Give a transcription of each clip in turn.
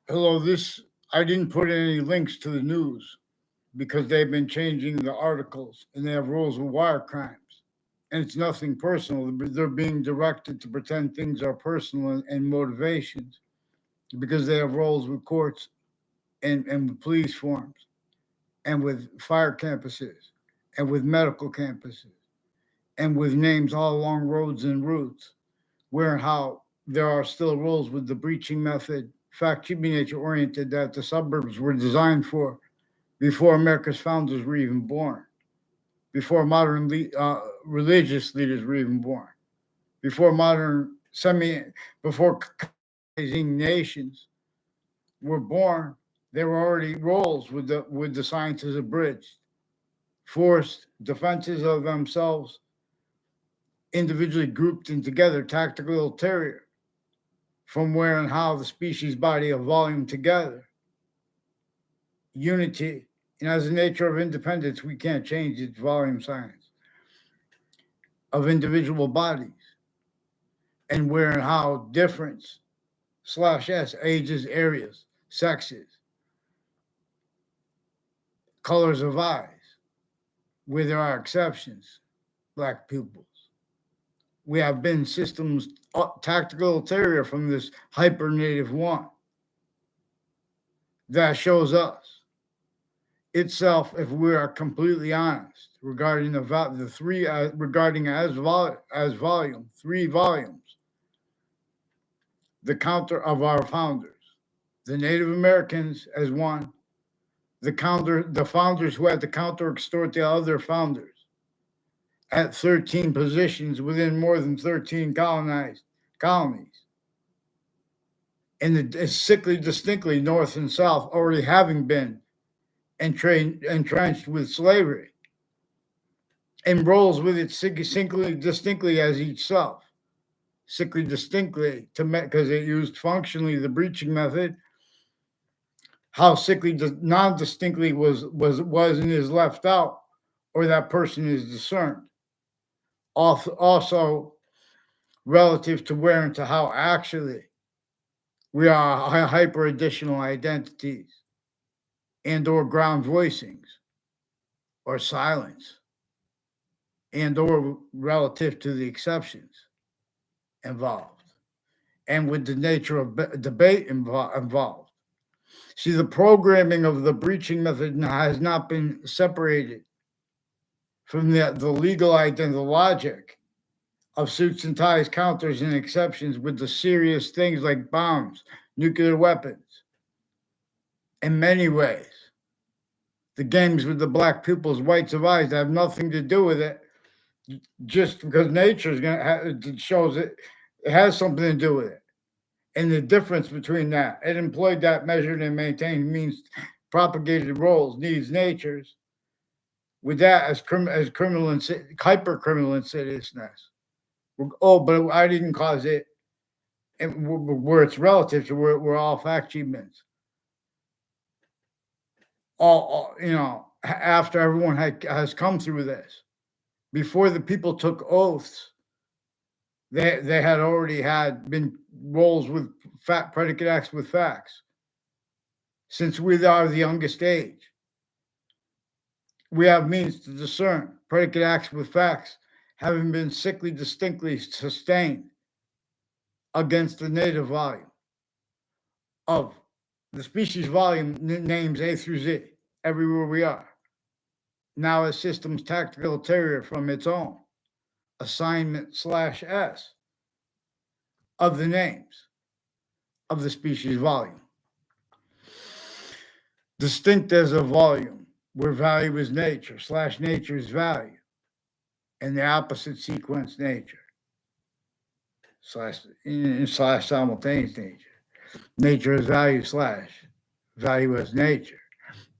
Hello, I didn't put any links to the news because they've been changing the articles and they have rules with wire crimes. And it's nothing personal. They're being directed to pretend things are personal and motivations because they have roles with courts and with police forms and with fire campuses and with medical campuses and with names all along roads and routes where and how there are still rules with the breaching method, fact keeping nature oriented that the suburbs were designed for before America's founders were even born, before religious leaders were even born, before before colonizing nations were born. There were already roles with the sciences abridged, forced defenses of themselves, individually grouped and together, tactical ulterior, from where and how the species body of volume together, unity, and as the nature of independence, we can't change its volume science of individual bodies, and where and how difference slash s ages, areas, sexes, colors of eyes, where there are exceptions, black pupils. We have been systems tactical ulterior from this hyper native one that shows us itself, if we are completely honest regarding the three regarding as volume, 3 volumes, the counter of our founders, the Native Americans as one, the founders who had to counter extort the other founders at 13 positions within more than 13 colonies, and the sickly distinctly north and south already having been entrenched with slavery and rolls with it sickly distinctly as each self, sickly distinctly to because it used functionally the breaching method. How sickly non-distinctly was and is left out, or that person is discerned. Also, relative to where and to how actually we are hyper additional identities and or ground voicings or silence and or relative to the exceptions involved and with the nature of debate involved. See, the programming of the breaching method has not been separated from the legal identity, the logic of suits and ties, counters, and exceptions with the serious things like bombs, nuclear weapons. In many ways, the games with the black people's whites of eyes have nothing to do with it, just because nature is going to shows it has something to do with it. And the difference between that, it employed that measured and maintained means propagated roles, needs, natures, with that as criminal and hyper criminal insidiousness. Oh, but I didn't cause it. And where it's relative to where all fact achievements. After everyone has come through this, before the people took oaths, they had already had been roles with predicate acts with facts. Since we are the youngest age, we have means to discern predicate acts with facts, having been sickly distinctly sustained against the native volume of the species volume names A through Z everywhere we are. Now a system's tactical terrier from its own assignment slash S of the names of the species volume. Distinct as a volume, where value is nature slash nature is value, and the opposite sequence nature slash simultaneous nature. Nature is value slash value as nature.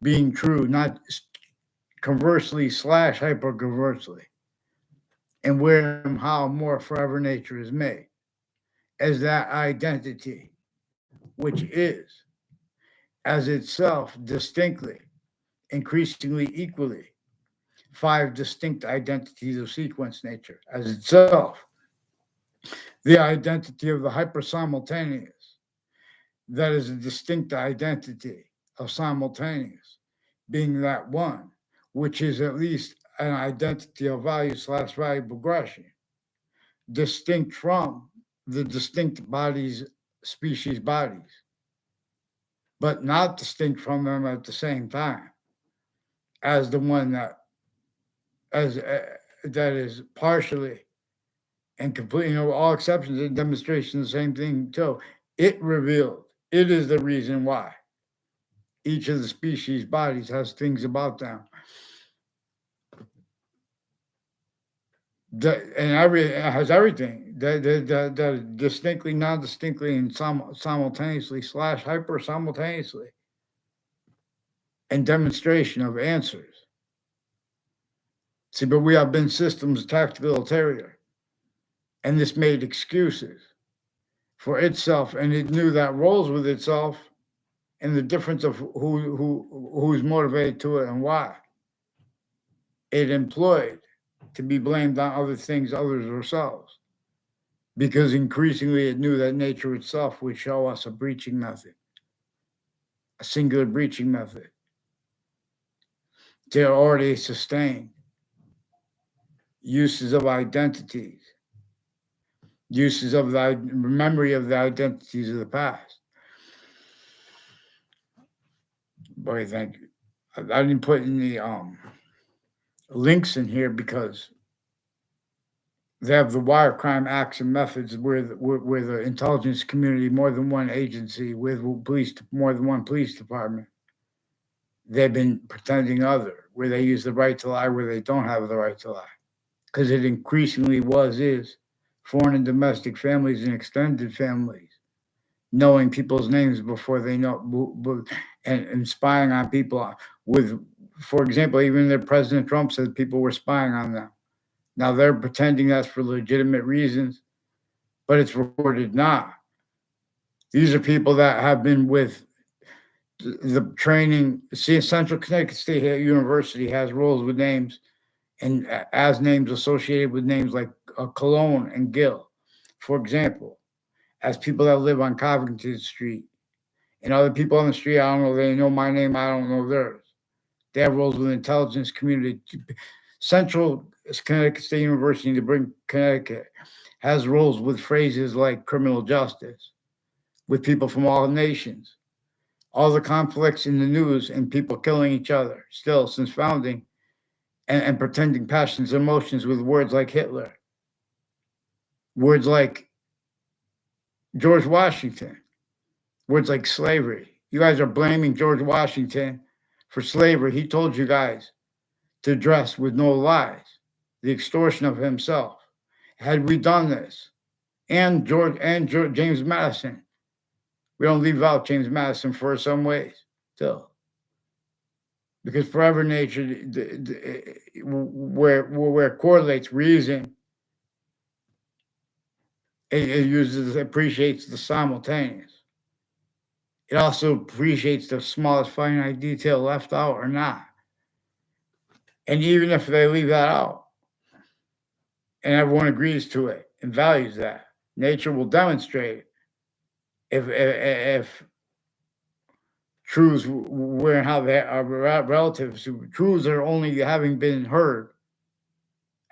Being true, not conversely slash hyperconversely. And where and how more forever nature is made as that identity, which is as itself distinctly, increasingly equally, 5 distinct identities of sequence nature as itself, the identity of the hypersimultaneous, that is a distinct identity of simultaneous, being that one, which is at least an identity of value slash value progression, distinct from the distinct bodies, species bodies, but not distinct from them at the same time as the one that as that is partially and completely, all exceptions and demonstrations, the same thing too. It revealed, it is the reason why each of the species bodies has things about them that, and has everything that distinctly, non-distinctly, and simultaneously slash hyper simultaneously, and demonstration of answers. See, but we have been systems tactical ulterior, and this made excuses for itself, and it knew that roles with itself and the difference of who's motivated to it and why. It employed to be blamed on other things, others, ourselves, because increasingly it knew that nature itself would show us a breaching method, a singular breaching method. They already sustained uses of identities, uses of the memory of the identities of the past. Boy, thank you. I didn't put any links in here because they have the wire crime acts and methods where the intelligence community, more than one agency, with police, more than one police department, they've been pretending other, where they use the right to lie where they don't have the right to lie. Because it increasingly is foreign and domestic families and extended families knowing people's names before they know, and spying on people with, for example, even the President Trump said people were spying on them. Now they're pretending that's for legitimate reasons, but it's reported not. These are people that have been with the training. See, Central Connecticut State University has roles with names and as names associated with names like Cologne and Gill, for example, as people that live on Covington Street. And other people on the street, I don't know, they know my name, I don't know theirs. They have roles with the intelligence community. Central Connecticut State University, to bring Connecticut, has roles with phrases like criminal justice, with people from all nations. All the conflicts in the news and people killing each other still since founding, and pretending passions and emotions with words like Hitler, words like George Washington, words like slavery. You guys are blaming George Washington for slavery. He told you guys to dress with no lies, the extortion of himself. Had we done this, and James Madison, we don't leave out James Madison for some ways still, because forever nature, where it correlates reason, it appreciates the simultaneous. It also appreciates the smallest finite detail left out or not. And even if they leave that out, and everyone agrees to it and values that, nature will demonstrate if truths where and how they are relative to truths are only having been heard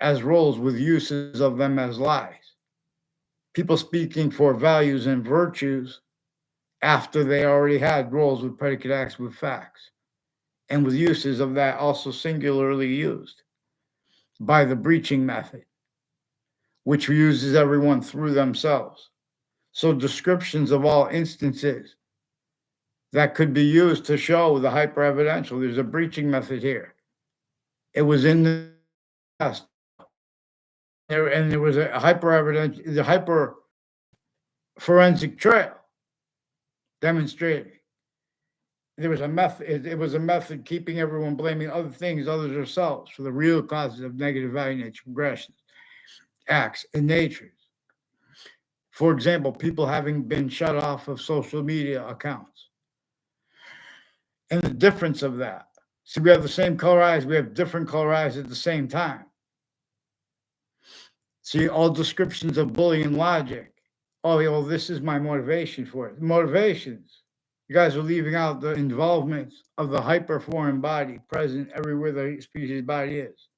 as roles with uses of them as lies. People speaking for values and virtues after they already had roles with predicate acts with facts, and with uses of that also singularly used by the breaching method, which uses everyone through themselves. So descriptions of all instances that could be used to show the hyper-evidential. There's a breaching method here. It was in the past. And there was a hyper-evidential, the hyper-forensic trail demonstrating. There was a method. It was a method keeping everyone blaming other things, others themselves, for the real causes of negative value nature progressions, acts, and natures. For example, people having been shut off of social media accounts. And the difference of that. So we have the same color eyes, we have different color eyes at the same time. See, all descriptions of bullying logic Oh, yeah, well, this is my motivation for it. Motivations. You guys are leaving out the involvement of the hyper foreign body present everywhere the species body is.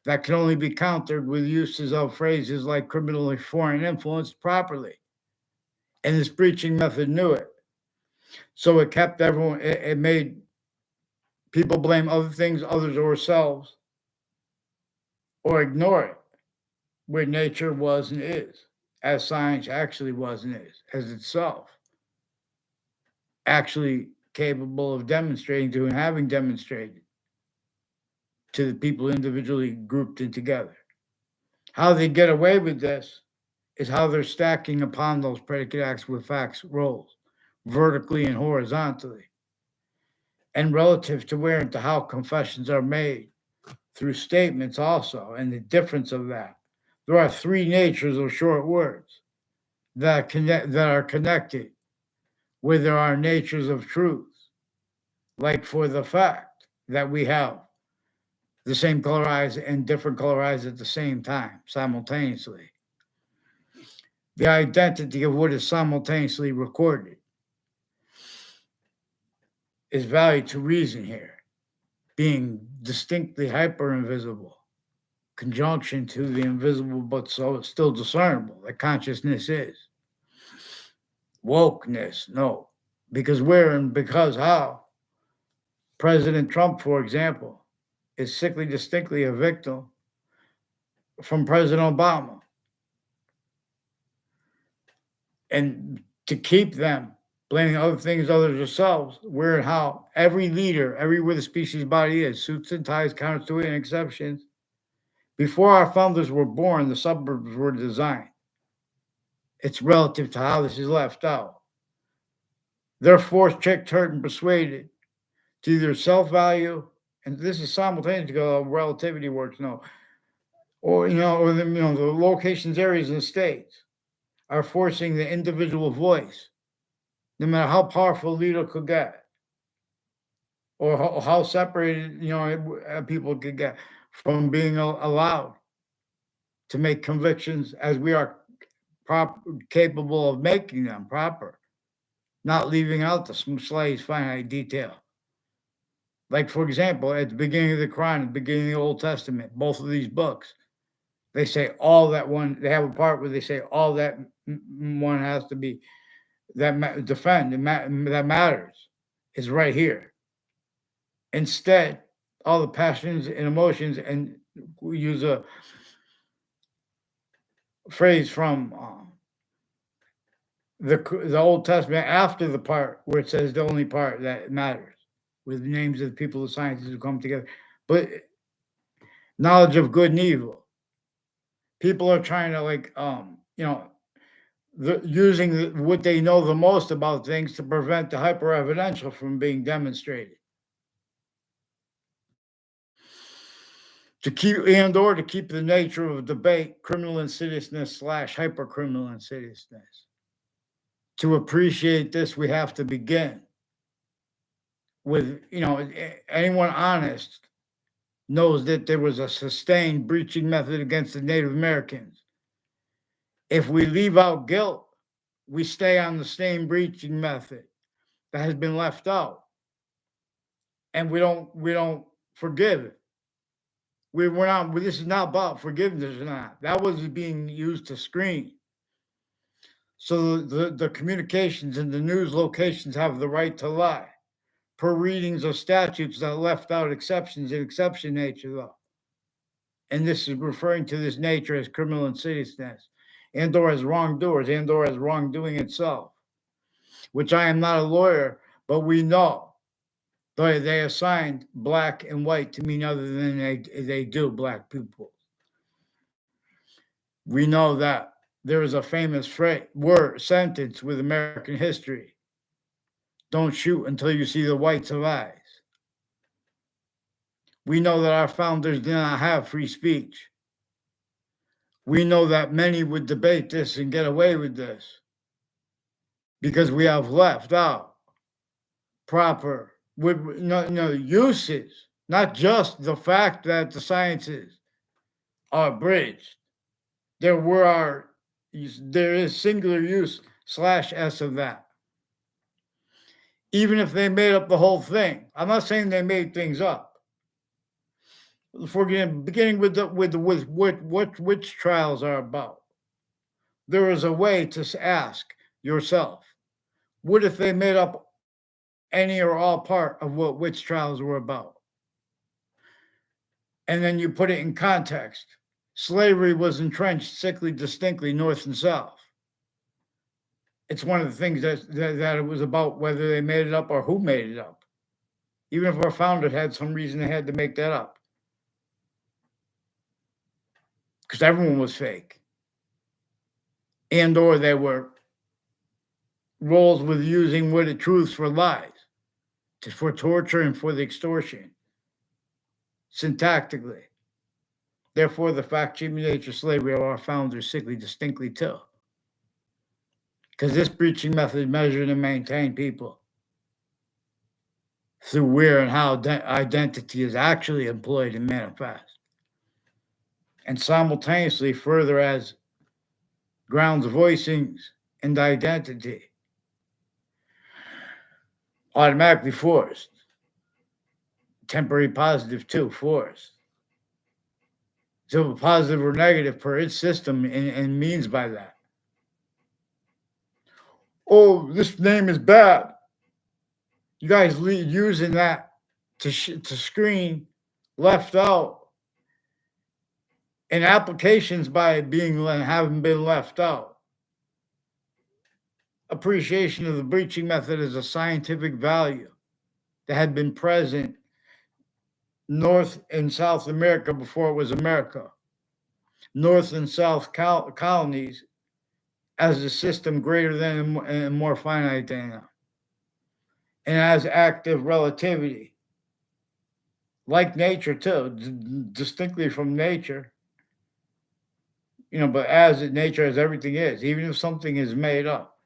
That can only be countered with uses of phrases like criminally foreign influence properly. And this breaching method knew it. So it kept everyone, it made people blame other things, others, or ourselves, or ignore it, where nature was and is, as science actually was and is, as itself, actually capable of demonstrating to and having demonstrated to the people individually grouped in together. How they get away with this is how they're stacking upon those predicate acts with facts roles, vertically and horizontally, and relative to where and to how confessions are made through statements also, and the difference of that. There are three natures of short words that are connected, where there are natures of truth, like for the fact that we have the same color eyes and different color eyes at the same time, simultaneously. The identity of what is simultaneously recorded is valued to reason here, being distinctly hyper invisible, conjunction to the invisible but so still discernible that consciousness is. Wokeness, no. Because where and because how? President Trump, for example, is sickly distinctly a victim from President Obama. And to keep them blaming other things other than themselves, where and how every leader, everywhere the species body is, suits and ties, counters to it, and exceptions. Before our founders were born, the suburbs were designed. It's relative to how this is left out. They're forced, tricked, hurt, and persuaded to either self-value, and this is simultaneous to how relativity works, no, or the locations, areas, and states are forcing the individual voice, no matter how powerful a leader could get, or how separated people could get from being allowed to make convictions as we are capable of making them proper, not leaving out the slightest finite detail. Like, for example, at the beginning of the Quran, at the beginning of the Old Testament, both of these books, they say all that one, they have a part where they say all that one has to be, defend, that matters, is right here. Instead, all the passions and emotions, and we use a phrase from the Old Testament after the part where it says the only part that matters, with the names of the people of sciences who come together. But knowledge of good and evil. People are trying to using what they know the most about things to prevent the hyper evidential from being demonstrated. To keep the nature of debate, criminal insidiousness / hyper criminal insidiousness. To appreciate this, we have to begin with, anyone honest knows that there was a sustained breaching method against the Native Americans. If we leave out guilt, we stay on the same breaching method that has been left out, and we don't forgive it. We're not. This is not about forgiveness or not. That was being used to screen. So the communications and the news locations have the right to lie, per readings of statutes that left out exceptions in exception nature, though. And this is referring to this nature as criminal insidiousness, and or as wrongdoers, and or as wrongdoing itself, which I am not a lawyer, but we know they assigned black and white to mean other than they do black people. We know that there is a famous sentence with American history: don't shoot until you see the whites of eyes. We know that our founders did not have free speech. We know that many would debate this and get away with this because we have left out proper uses, not just the fact that the sciences are bridged. There were there is singular use slash S of that. Even if they made up the whole thing. I'm not saying they made things up. For beginning with what witch trials are about, there is a way to ask yourself, what if they made up any or all part of what witch trials were about? And then you put it in context. Slavery was entrenched sickly distinctly north and south. It's one of the things that it was about, whether they made it up or who made it up. Even if our founders had some reason they had to make that up. Because everyone was fake. And or they were roles with using worded truths for lies, for torture and for the extortion, syntactically. Therefore, the fact, human nature, slavery of our founders sickly distinctly too. Because this breaching method measured and maintained people through where and how identity is actually employed and manifest. And simultaneously further as grounds voicings and identity automatically forced. Temporary positive too, forced. So positive or negative per its system and means by that. Oh, this name is bad. You guys using that to screen left out, and applications by being having been left out. Appreciation of the breaching method as a scientific value that had been present North and South America before it was America. North and South colonies as a system greater than and more finite than them. And as active relativity, like nature too, distinctly from nature, but as nature as everything is, even if something is made up,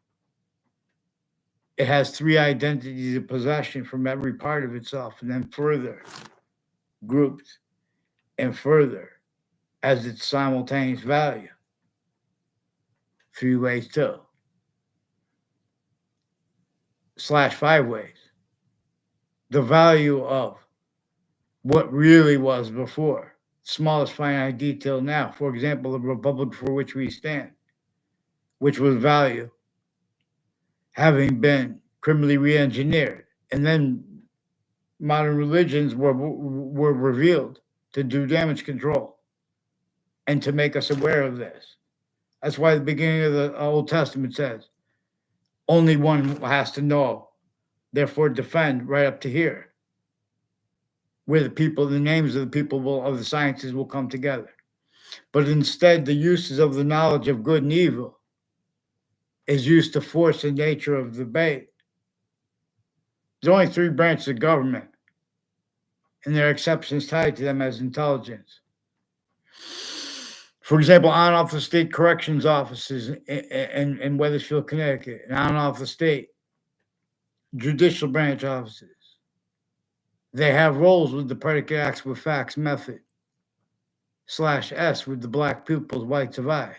it has three identities of possession from every part of itself, and then further grouped and further as its simultaneous value. Three ways too. / 5 ways. The value of what really was before. Smallest finite detail now. For example, the republic for which we stand, which was value, having been criminally re-engineered. And then modern religions were revealed to do damage control and to make us aware of this. That's why the beginning of the Old Testament says, only one has to know, therefore defend right up to here, where the names of the people of the sciences will come together. But instead, the uses of the knowledge of good and evil is used to force the nature of debate. There's only 3 branches of government, and there are exceptions tied to them as intelligence. For example, on off the state corrections offices in Weathersfield, Connecticut, and on off the state judicial branch offices. They have roles with the predicate acts with facts method / S with the black pupils, whites of eyes.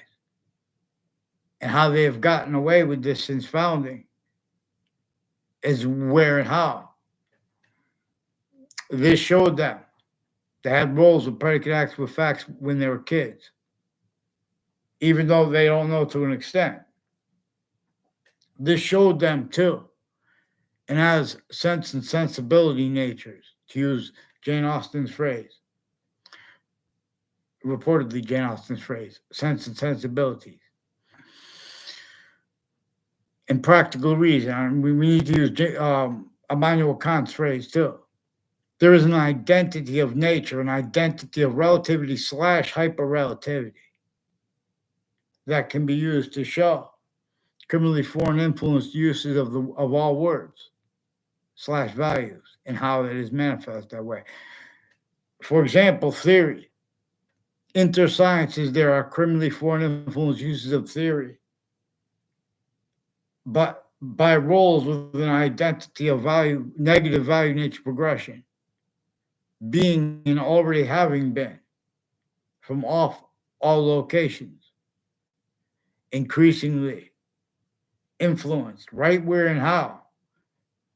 And how they have gotten away with this since founding is where and how. This showed them they had roles with predicate acts with facts when they were kids, even though they don't know to an extent. This showed them too, and has sense and sensibility natures, to use Jane Austen's phrase, reportedly Jane Austen's phrase, sense and sensibilities. And practical reason, we need to use Immanuel Kant's phrase too. There is an identity of nature, an identity of relativity / hyperrelativity that can be used to show criminally foreign influenced uses of all words / values and how it is manifest that way. For example, theory. Intersciences, there are criminally foreign influenced uses of theory, but by roles with an identity of value, negative value nature progression, being and already having been from all locations, increasingly influenced, right where and how.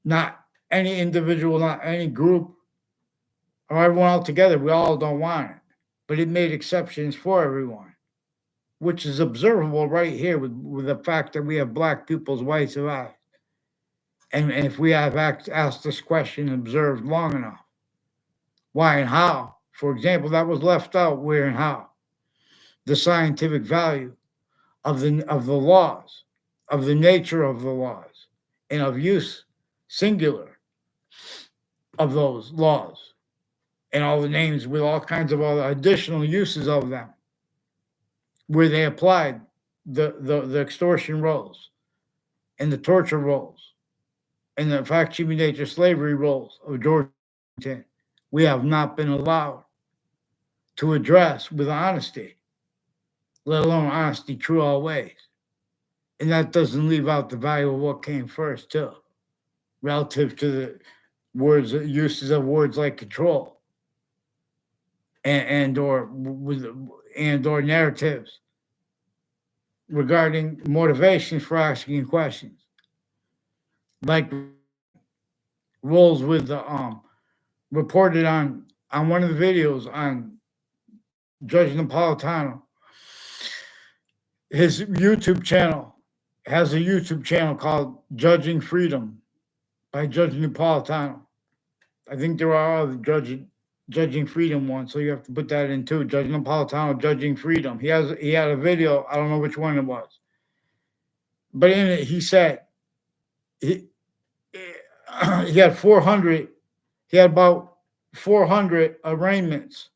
Not any individual, not any group, or everyone altogether. We all don't want it. But it made exceptions for everyone, which is observable right here with the fact that we have black people's whites of eyes. And if we have asked this question and observed long enough, why and how, for example, that was left out, where and how. The scientific value of the laws, of the nature of the laws, and of use, singular, of those laws, and all the names with all kinds of other additional uses of them, where they applied the extortion roles and the torture roles and the fact human nature slavery roles of George Washington, we have not been allowed to address with honesty, let alone honesty true always. And that doesn't leave out the value of what came first, too, relative to the uses of words like control and or with and or narratives regarding motivations for asking questions, like roles with the reported on one of the videos on Judge Napolitano. His YouTube channel has a YouTube channel called Judging Freedom by Judge Napolitano. I think there are other Judging Freedom ones, so you have to put that in too. Judge Napolitano, Judging Freedom. He had a video. I don't know which one it was, but in it he said he had 400. He had about 400 arraignments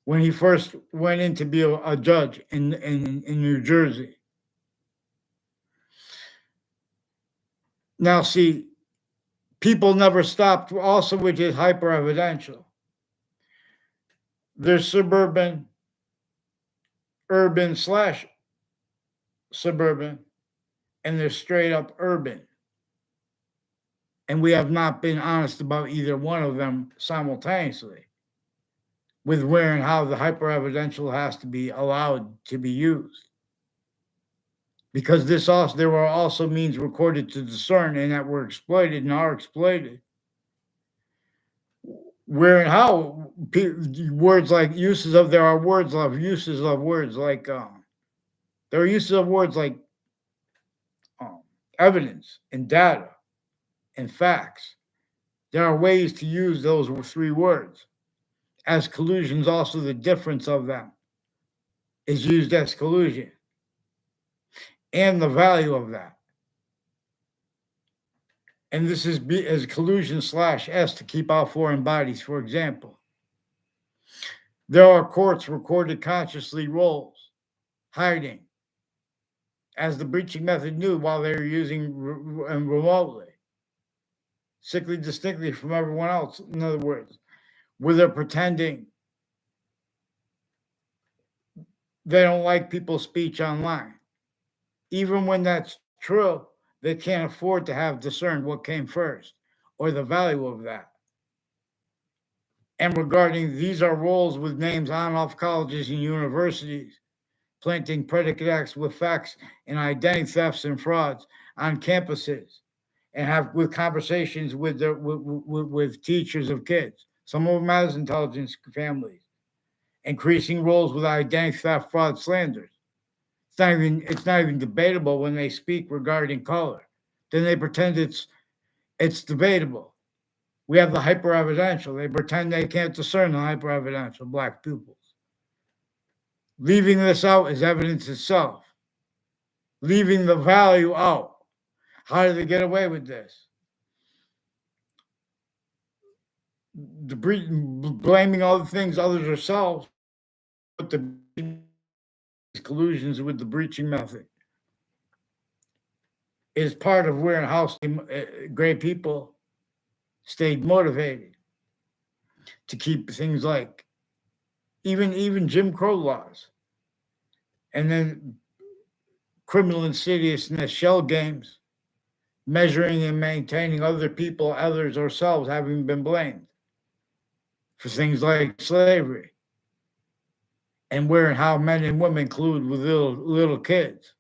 when he first went in to be a judge in New Jersey. Now, see, people never stopped, also, which is hyper evidential. There's suburban, urban slash suburban, and there's straight up urban. And we have not been honest about either one of them simultaneously, with where and how the hyper evidential has to be allowed to be used. Because there were also means recorded to discern and that were exploited and are exploited. Where and how words like there are uses of words like there are uses of words like evidence and data and facts. There are ways to use those three words. As collusions, also the difference of them is used as collusion and the value of that. And this is as collusion /S to keep out foreign bodies, for example. There are courts recorded consciously roles, hiding, as the breaching method knew while they were using remotely, sickly distinctly from everyone else, in other words, where they're pretending they don't like people's speech online. Even when that's true, they can't afford to have discerned what came first or the value of that. And regarding these are roles with names on off colleges and universities, planting predicate acts with facts and identity thefts and frauds on campuses, and have with conversations with teachers of kids, some of them as intelligence families, increasing roles with identity theft, fraud, slanders. It's not even debatable when they speak regarding color. Then they pretend it's debatable. We have the hyper evidential. They pretend they can't discern the hyper evidential black pupils. Leaving this out is evidence itself. Leaving the value out. How do they get away with this? Blaming all the things others ourselves, but the collusions with the breaching method is part of where and how great people stayed motivated to keep things like even Jim Crow laws, and then criminal insidiousness, shell games, measuring and maintaining others ourselves having been blamed for things like slavery and where and how men and women collude with little kids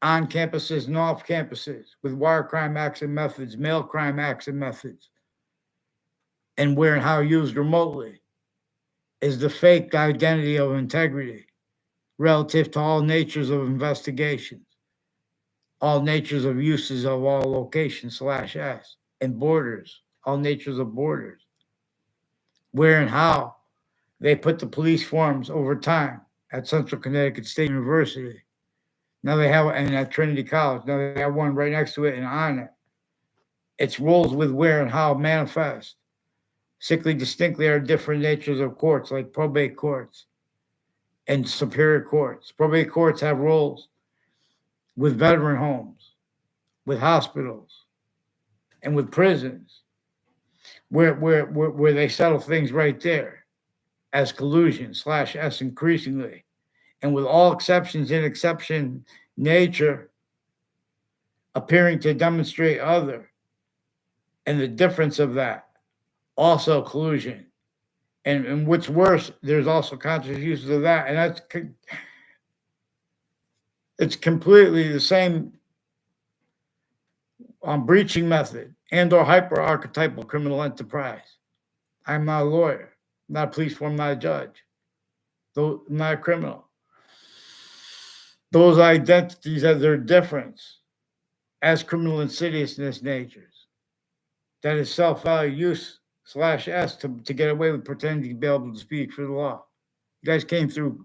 on campuses and off campuses with wire crime acts and methods, mail crime acts and methods, and where and how used remotely is the faked identity of integrity relative to all natures of investigations, all natures of uses of all locations slash S, and borders, all natures of borders, where and how they put the police forms over time at Central Connecticut State University. Now they have, and at Trinity College, now they have one right next to it and on it. Its rules with where and how manifest. Sickly distinctly are different natures of courts, like probate courts and superior courts. Probate courts have roles with veteran homes, with hospitals, and with prisons, where they settle things right there as collusion slash S increasingly. And with all exceptions in exception nature appearing to demonstrate other, and the difference of that, also collusion. And what's worse, there's also conscious uses of that. And it's completely the same breaching method and or hyper-archetypal criminal enterprise. I'm not a lawyer, not a police form, not a judge, though not a criminal. Those identities have their difference as criminal insidiousness natures. That is self-value use slash S to get away with pretending to be able to speak for the law. You guys came through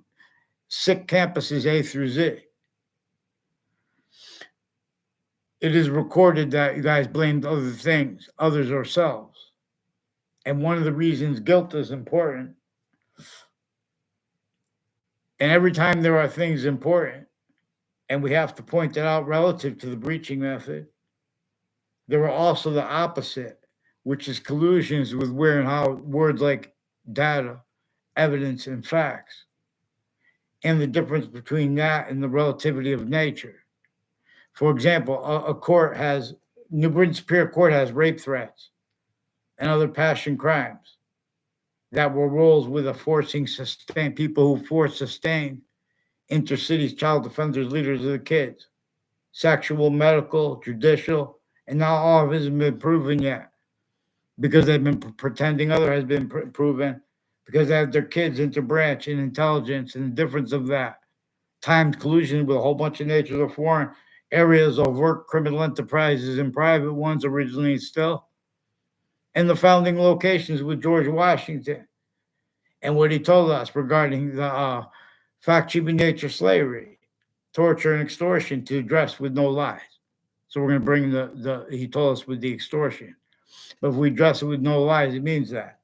sick campuses A through Z. It is recorded that you guys blamed other things, others ourselves. And one of the reasons guilt is important, and every time there are things important, and we have to point it out relative to the breaching method, there are also the opposite, which is collusions with where and how words like data, evidence, and facts, and the difference between that and the relativity of nature. For example, a court has, New Britain Superior Court has rape threats and other passion crimes that were roles with a forcing sustain, people who force sustain intercities, child defenders, leaders of the kids, sexual, medical, judicial, and not all of it has been proven yet because they've been pretending other has been proven because they have their kids interbranch in intelligence and the difference of that. Timed collusion with a whole bunch of natures of foreign areas of work, criminal enterprises, and private ones originally and still, and the founding locations with George Washington and what he told us regarding the fact-cheaping nature slavery, torture, and extortion to address with no lies. So we're going to bring he told us with the extortion. But if we address it with no lies, it means that.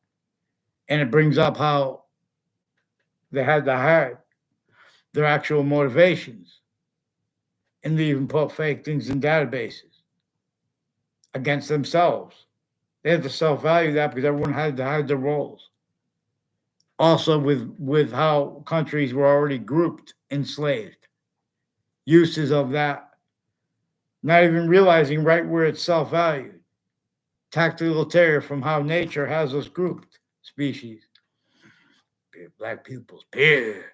And it brings up how they had to hide their actual motivations. And they even put fake things in databases against themselves. They had to self-value that because everyone had to hide their roles. Also with how countries were already grouped, enslaved. Uses of that, not even realizing right where it's self-valued. Tactical terror from how nature has us grouped species. Black peoples, beer.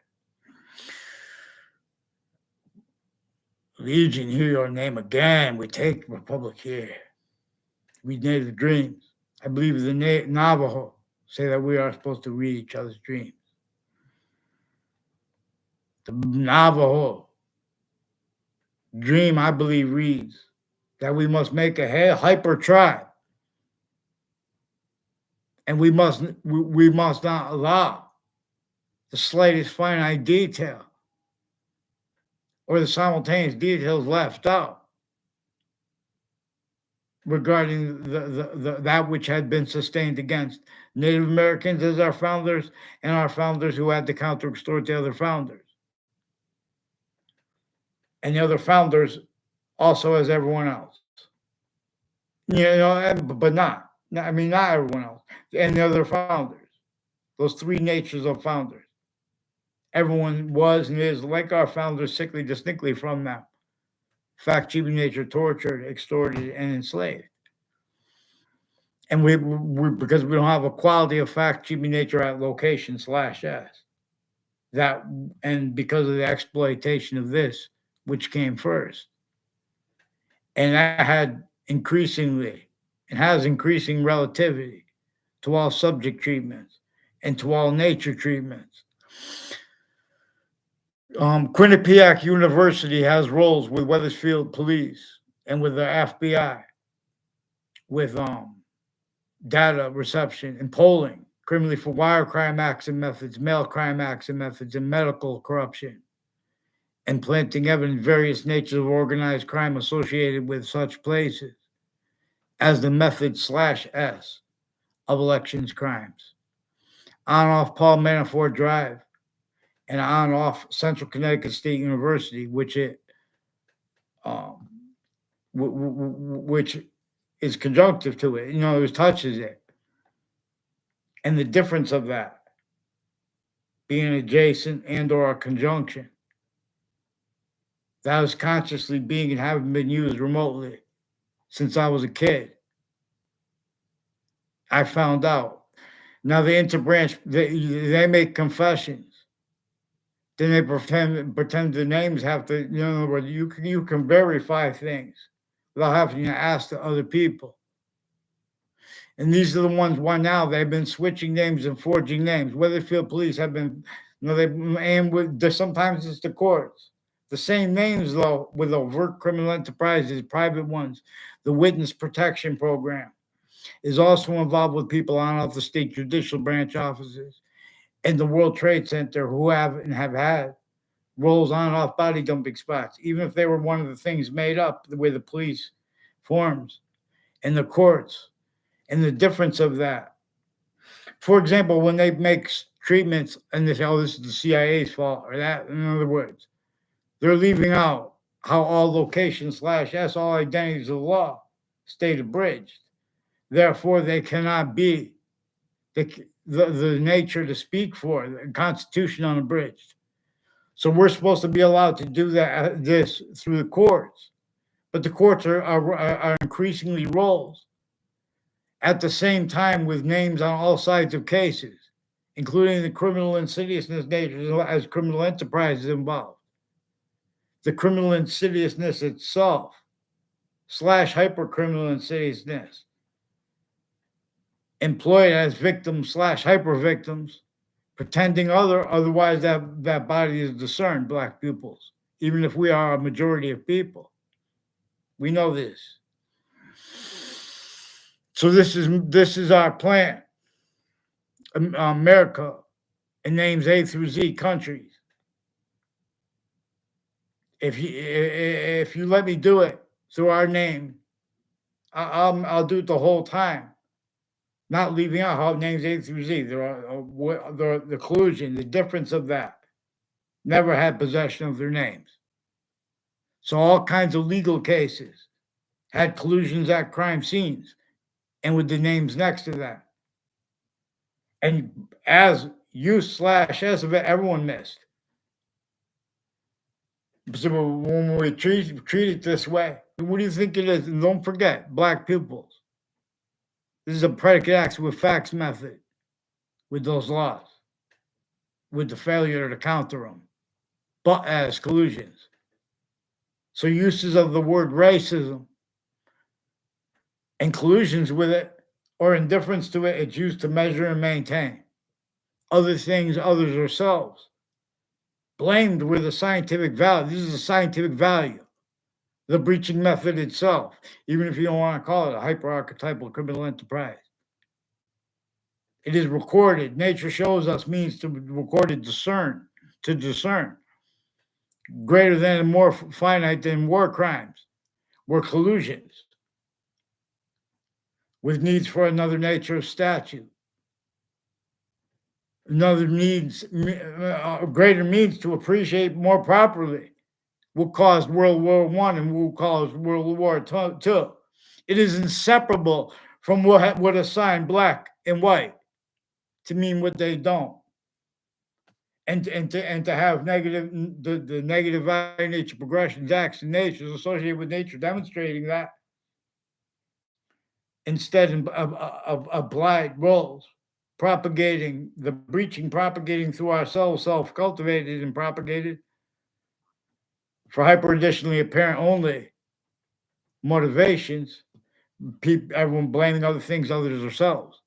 Legion, hear your name again. We take the Republic here. We native dreams. I believe the Navajo say that we are supposed to read each other's dreams. The Navajo dream, I believe, reads that we must make a hyper tribe. And we must not allow the slightest finite detail or the simultaneous details left out regarding that which had been sustained against Native Americans as our founders and our founders who had to counter-extort the other founders. And the other founders also as everyone else. But not everyone else. And the other founders. Those three natures of founders. Everyone was and is like our founders, sickly distinctly from them. Fact-cheaping nature, tortured, extorted, and enslaved. And we because we don't have a quality of fact-cheaping nature at location /S. that, and because of the exploitation of this, which came first. And that had increasingly and has increasing relativity to all subject treatments and to all nature treatments. Quinnipiac University has roles with Wethersfield Police and with the FBI, with data reception and polling, criminally for wire crime acts and methods, mail crime acts and methods, and medical corruption, and planting evidence various natures of organized crime associated with such places as the method /S of elections crimes. On off Paul Manafort Drive and on off Central Connecticut State University, um, which is conjunctive to it. It touches it, and the difference of that being adjacent and or a conjunction that was consciously being and having been used remotely since I was a kid. I found out. Now the interbranch, they make confessions. Then they pretend the names have to, in other words, you can verify things without having to ask the other people. And these are the ones why now they've been switching names and forging names. Weatherfield Police have been, sometimes it's the courts. The same names, though, with overt criminal enterprises, private ones. The Witness Protection Program is also involved with people on off the state judicial branch offices and the World Trade Center who have and have had roles on and off body dumping spots, even if they were one of the things made up the way the police forms and the courts and the difference of that. For example, when they make treatments and they say, oh, this is the CIA's fault or that, in other words, they're leaving out how all locations /S, all identities of law, state abridged. Therefore, they cannot be the nature to speak for, the Constitution unabridged. So we're supposed to be allowed to do this through the courts, but the courts are increasingly roles at the same time with names on all sides of cases, including the criminal insidiousness nature as criminal enterprises involved. The criminal insidiousness itself / hypercriminal insidiousness employed as victims / hyper victims, pretending otherwise that body is discerned, Black pupils, even if we are a majority of people. We know this. So this is our plan. America, in names A through Z countries. If you let me do it through our name, I'll do it the whole time. Not leaving out how names A through Z. The collusion, the difference of that. Never had possession of their names. So all kinds of legal cases had collusions at crime scenes and with the names next to them. And as use /S of it, everyone missed. So when we treat it this way, what do you think it is? And don't forget, Black pupils. This is a predicate acts with facts method with those laws, with the failure to counter them, but as collusions. So uses of the word racism and collusions with it or indifference to it, it's used to measure and maintain. Other things, others, ourselves. Blamed with a scientific value. This is a scientific value. The breaching method itself, even if you don't want to call it a hyper-archetypal criminal enterprise. It is recorded. Nature shows us means to record it, to discern. Greater than and more finite than war crimes, were collusions with needs for another nature of statute. Another needs, greater means to appreciate more properly what caused World War I and what caused World War II. It is inseparable from what assign Black and white to mean what they don't. And to have the negative value nature progressions, acts, and natures associated with nature, demonstrating that instead of applied roles, propagating, the breaching, propagating through ourselves, self-cultivated and propagated for hyper additionally apparent only motivations, everyone blaming other things other than themselves.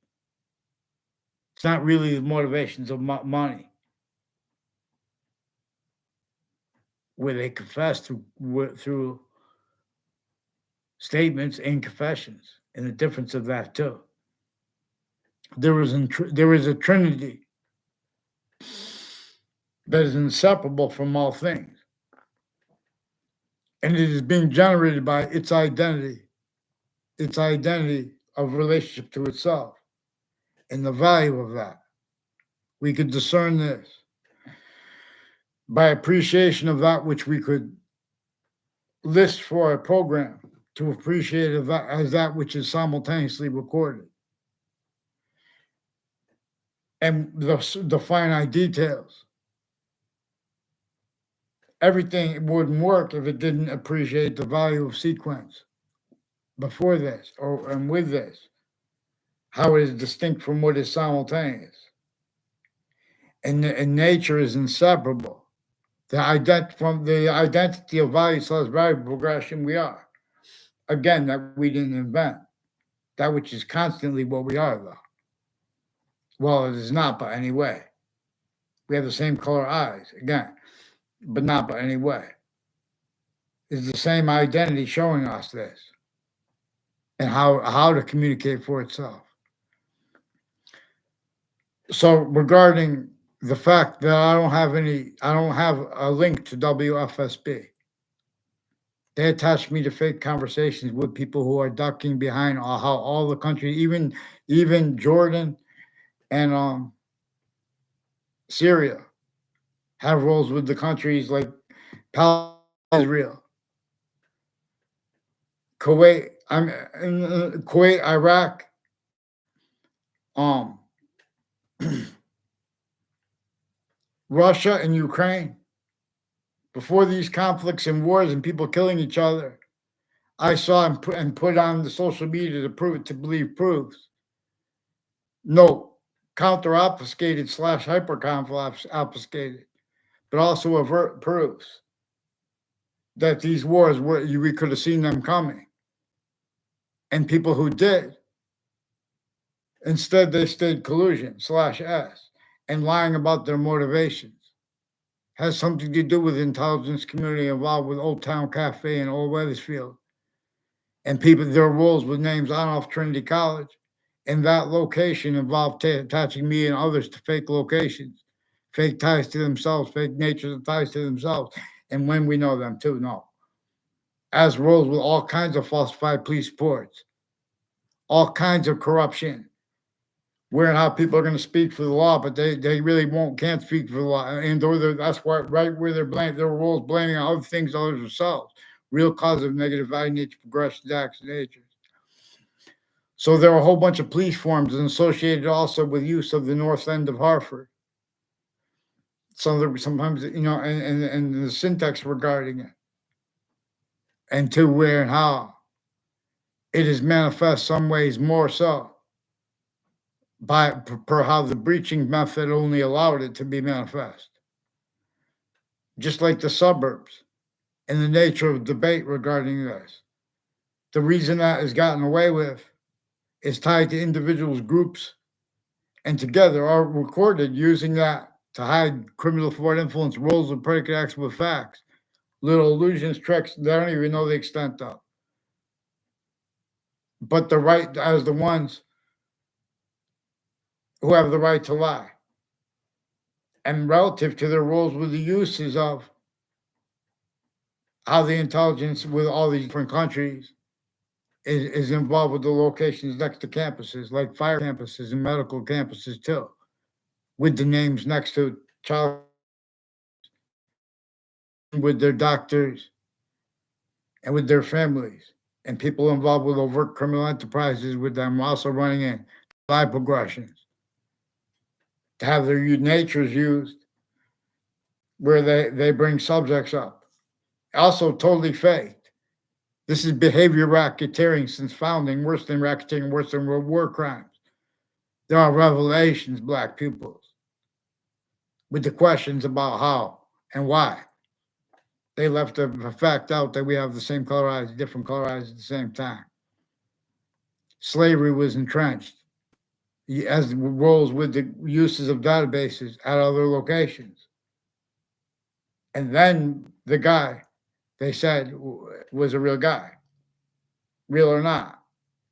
It's not really the motivations of money, where they confess through statements and confessions, and the difference of that too. There is a trinity that is inseparable from all things, and it is being generated by its identity of relationship to itself, and the value of that. We could discern this by appreciation of that which we could list for a program, to appreciate it as that which is simultaneously recorded. And the finite details. Everything wouldn't work if it didn't appreciate the value of sequence before this and with this, how it is distinct from what is simultaneous. And nature is inseparable. From the identity of value / value progression we are. Again, that we didn't invent. That which is constantly what we are, though. Well, it is not by any way. We have the same color eyes, again, but not by any way. It's the same identity showing us this and how to communicate for itself. So regarding the fact that I don't have a link to WFSB. They attached me to fake conversations with people who are ducking behind how all the countries, even Jordan and Syria, have roles with the countries like Palestine, Israel, Kuwait, Iraq, Russia and Ukraine. Before these conflicts and wars and people killing each other, I saw and put on the social media to believe proofs. No, counter obfuscated / hyper obfuscated, but also avert proofs that these wars we could have seen them coming. And people who did, instead they stayed collusion / S and lying about their motivations. Has something to do with the intelligence community involved with Old Town Cafe and Old Weathersfield. And people, their roles with names on off Trinity College. And that location involved attaching me and others to fake locations, fake ties to themselves, fake natures of ties to themselves. And when we know them too, no. As roles with all kinds of falsified police reports, all kinds of corruption, where and how people are going to speak for the law, but they really can't speak for the law. And that's why right where they're blaming their roles, blaming on other things other than themselves. Real cause of negative value nature, progressions, acts, and natures. So there are a whole bunch of police forms associated also with use of the north end of Hartford. Sometimes, and the syntax regarding it. And to where and how it is manifest some ways more so per how the breaching method only allowed it to be manifest. Just like the suburbs and the nature of debate regarding this. The reason that is gotten away with is tied to individuals, groups, and together are recorded using that to hide criminal forward influence, roles, and predicate acts with facts. Little illusions, tricks, they don't even know the extent of. But the right as the ones who have the right to lie. And relative to their roles with the uses of how the intelligence with all these different countries is involved with the locations next to campuses, like fire campuses and medical campuses too, with the names next to child, with their doctors and with their families, and people involved with overt criminal enterprises with them also running in by progressions to have their natures used where they bring subjects up. Also totally faked. This is behavior racketeering since founding, worse than racketeering, worse than war crimes. There are revelations, black pupils, with the questions about how and why. They left the fact out that we have the same color eyes, different color eyes at the same time. Slavery was entrenched as roles with the uses of databases at other locations. And then the guy they said was a real guy, real or not,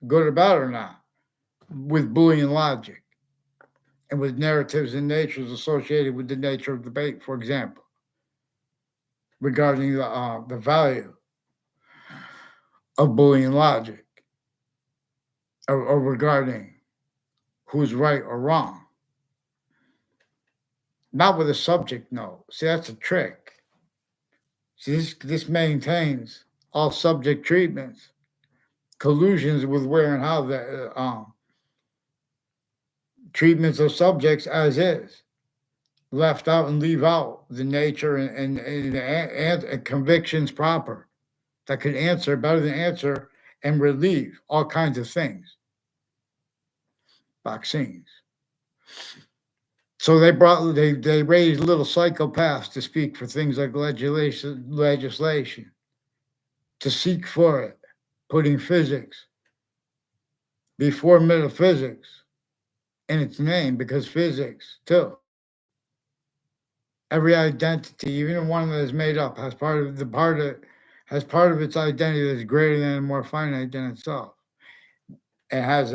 good or bad or not, with Boolean logic and with narratives and natures associated with the nature of debate, for example, regarding the value of Boolean logic or regarding who's right or wrong. Not with a subject note. See, that's a trick. See, this maintains all subject treatments, collusions with where and how the treatments of subjects as is, left out and leave out the nature and convictions proper that could answer better than answer and relieve all kinds of things. Vaccines. So they raised little psychopaths to speak for things like legislation, to seek for it, putting physics before metaphysics in its name, because physics too. Every identity, even the one that is made up, has part of has part of its identity that's greater than and more finite than itself. It has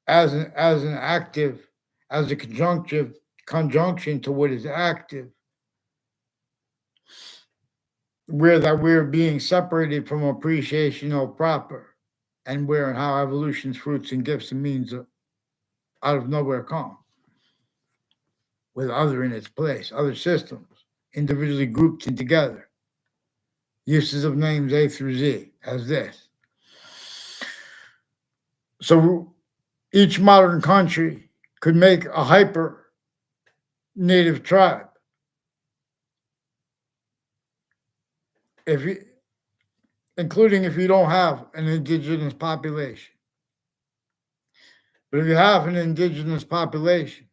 as an active, as a conjunction to what is active, we're being separated from appreciation or proper, and where and how evolution's fruits and gifts and means out of nowhere come, with other in its place, other systems, individually grouped and together. Uses of names A through Z as this. So each modern country could make a hyper native tribe. If you, including if you don't have an indigenous population. But if you have an indigenous population,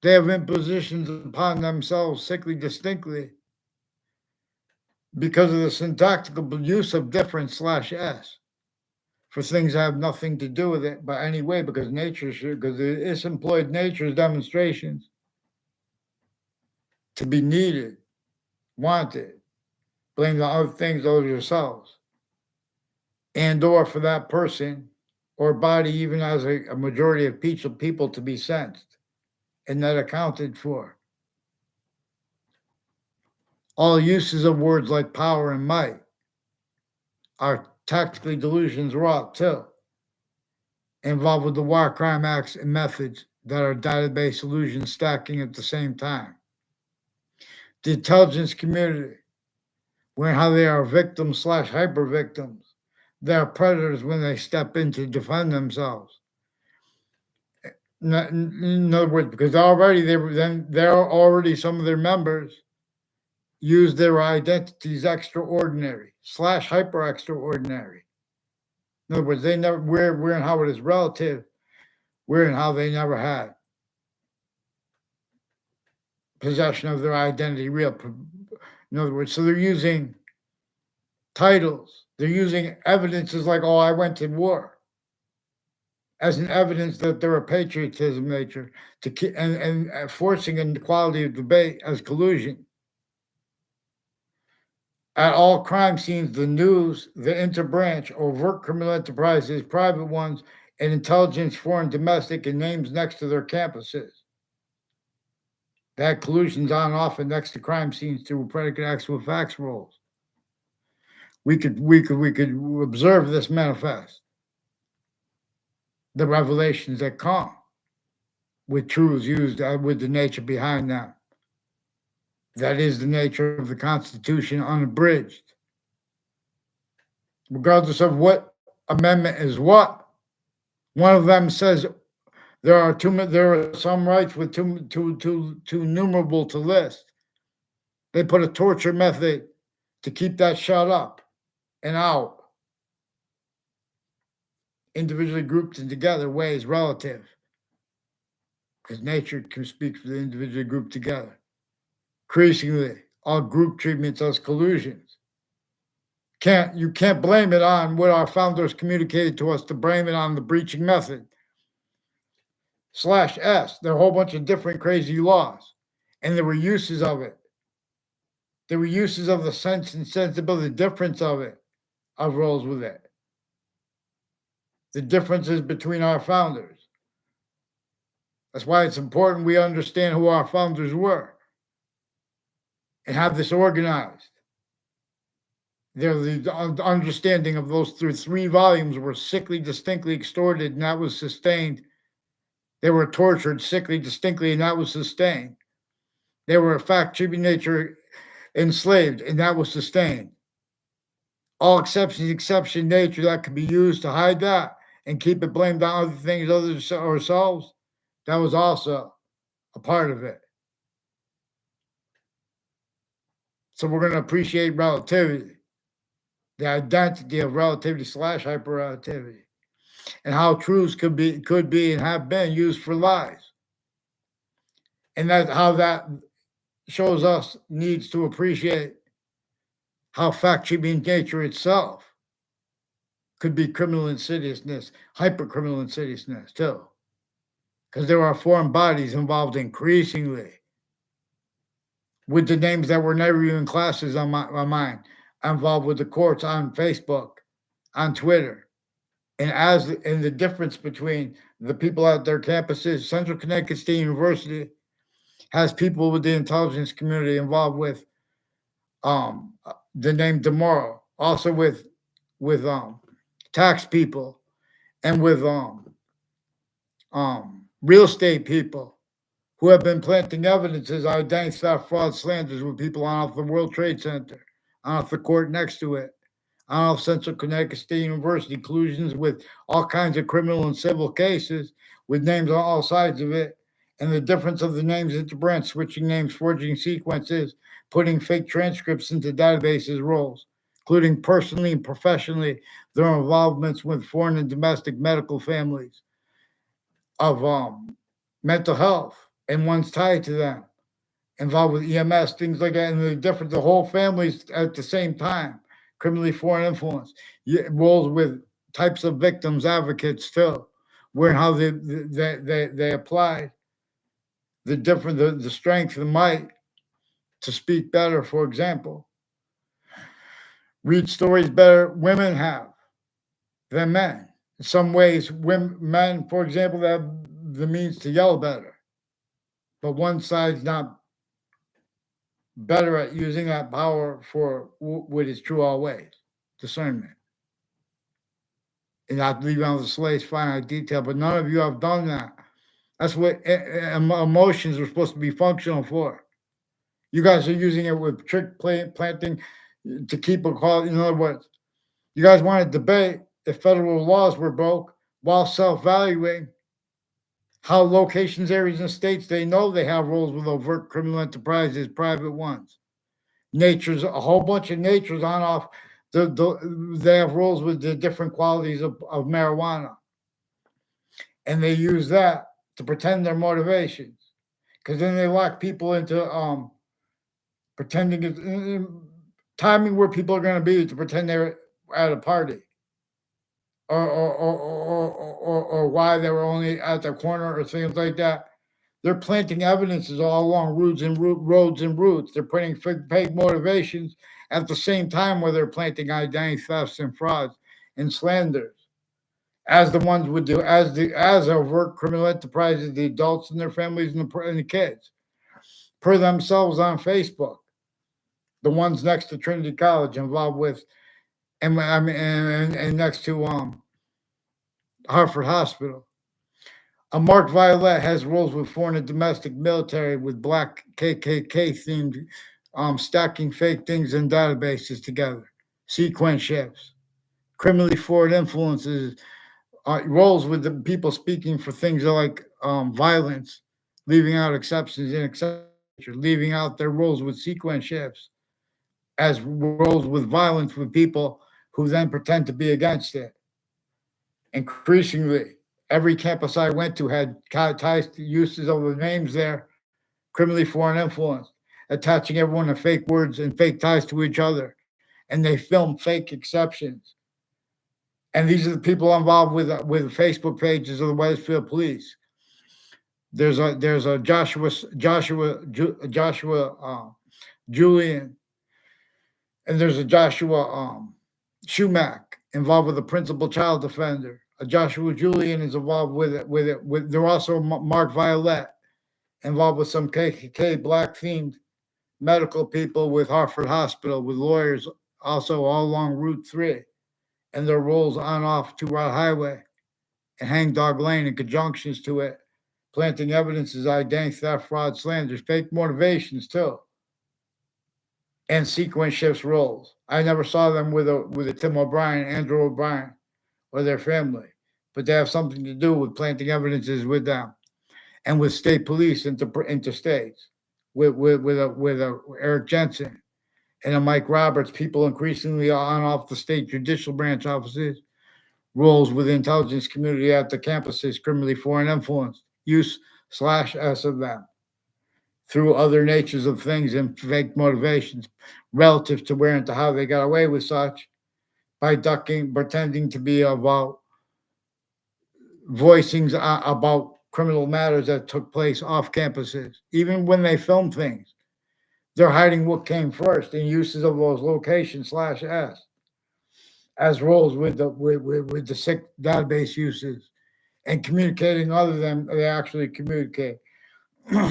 they have impositions upon themselves sickly distinctly because of the syntactical use of different /s for things that have nothing to do with it, but anyway, because it's employed nature's demonstrations to be needed, wanted, blamed on other things other yourselves, and or for that person or body, even as a majority of people to be sensed and not accounted for. All uses of words like power and might are tactically delusions wrought too, involved with the war crime acts and methods that are database illusions stacking at the same time. The intelligence community, where how they are victims / hyper victims, they are predators when they step in to defend themselves. In other words, because already there are already some of their members use their identities extraordinary / hyper extraordinary. In other words, they never where and how it is relative, where and how they never had possession of their identity real. In other words, so they're using titles, they're using evidences like, oh, I went to war, as an evidence that they're a patriotism nature to keep and forcing an quality of debate as collusion. At all crime scenes, the news, the interbranch, overt criminal enterprises, private ones, and intelligence, foreign, domestic, and names next to their campuses. That collusion's on often next to crime scenes through predicate actual facts roles. We could observe this manifest. The revelations that come with truths used with the nature behind them. That is the nature of the Constitution unabridged. Regardless of what amendment is what, one of them says there are some rights with too numerable to list. They put a torture method to keep that shut up and out. Individually grouped and together ways relative because nature can speak for the individual group together. Increasingly, all group treatments as collusions. You can't blame it on what our founders communicated to us to blame it on the breaching method. /S. There are a whole bunch of different crazy laws, and there were uses of it. There were uses of the sense and sensibility, the difference of it, of roles with it. The differences between our founders. That's why it's important we understand who our founders were and have this organized. The understanding of those through 3 volumes were sickly, distinctly extorted, and that was sustained. They were tortured sickly, distinctly, and that was sustained. They were a fact, tribute nature, enslaved, and that was sustained. All exceptions, exception nature that could be used to hide that and keep it blamed on other things other than ourselves, that was also a part of it. So we're going to appreciate relativity, the identity of relativity / hyperrelativity, and how truths could be and have been used for lies. And that's how that shows us needs to appreciate how fact-treating nature itself could be criminal insidiousness, hyper-criminal insidiousness too. Because there are foreign bodies involved increasingly with the names that were never even classes on mine, involved with the courts on Facebook, on Twitter. And the difference between the people at their campuses, Central Connecticut State University has people with the intelligence community involved with the name Demoro, also with tax people and with real estate people who have been planting evidences on identity theft, fraud, slanders with people on off the World Trade Center, on off the court next to it, on off Central Connecticut State University, collusions with all kinds of criminal and civil cases with names on all sides of it, and the difference of the names into branch, switching names, forging sequences, putting fake transcripts into databases roles, including personally and professionally their involvements with foreign and domestic medical families of mental health and one's tied to them, involved with EMS, things like that, and the whole families at the same time, criminally foreign influence, roles with types of victims, advocates too, where how they apply the strength and might to speak better, for example, read stories better women have than men. In some ways, men, for example, have the means to yell better, but one side's not better at using that power for what is true always, discernment. And not leaving out the slave's finite detail, but none of you have done that. That's what emotions are supposed to be functional for. You guys are using it with trick planting to keep a call. In other words, you guys want to debate if federal laws were broke while self-valuing how locations, areas, and states they know they have roles with overt criminal enterprises, private ones. Nature's a whole bunch of natures on off. They have roles with the different qualities of marijuana, and they use that to pretend their motivations, because then they lock people into pretending timing where people are going to be to pretend they're at a party, or why they were only at the corner or things like that. They're planting evidences all along roads and routes. They're putting fake motivations at the same time where they're planting identity thefts and frauds and slanders, as the ones would do, as overt criminal enterprises, the adults and their families and the kids, per themselves on Facebook. The ones next to Trinity College involved with, and next to Hartford Hospital. Mark Violet has roles with foreign and domestic military with black KKK themed, stacking fake things in databases together, sequence shifts, criminally forward influences, roles with the people speaking for things like violence, leaving out exceptions in exceptions, leaving out their roles with sequence shifts as roles with violence with people who then pretend to be against it. Increasingly, Every campus I went to had ties to uses of the names there, criminally foreign influence, attaching everyone to fake words and fake ties to each other. And they film fake exceptions. And these are the people involved with Facebook pages of the Wethersfield Police. There's a Joshua Julian, and there's a Joshua Schumack involved with the principal child defender. A Joshua Julian is involved with it. There also Mark Violet involved with some KKK black themed medical people with Hartford Hospital with lawyers also all along Route 3 and their roles on off Two Rod Highway and Hangdog Lane in conjunctions to it, planting evidences of identity theft, fraud, slanders, fake motivations too, and sequence shifts roles. I never saw them with a Tim O'Brien, Andrew O'Brien, or their family, but they have something to do with planting evidences with them and with state police interstates, with Eric Jensen and a Mike Roberts, people increasingly on off the state judicial branch offices, roles with the intelligence community at the campuses, criminally foreign influence, use/s of them through other natures of things and fake motivations relative to where and to how they got away with such by ducking, pretending to be about voicings about criminal matters that took place off campuses. Even when they film things, they're hiding what came first in uses of those locations/s as roles with the sick database uses and communicating other than they actually communicate.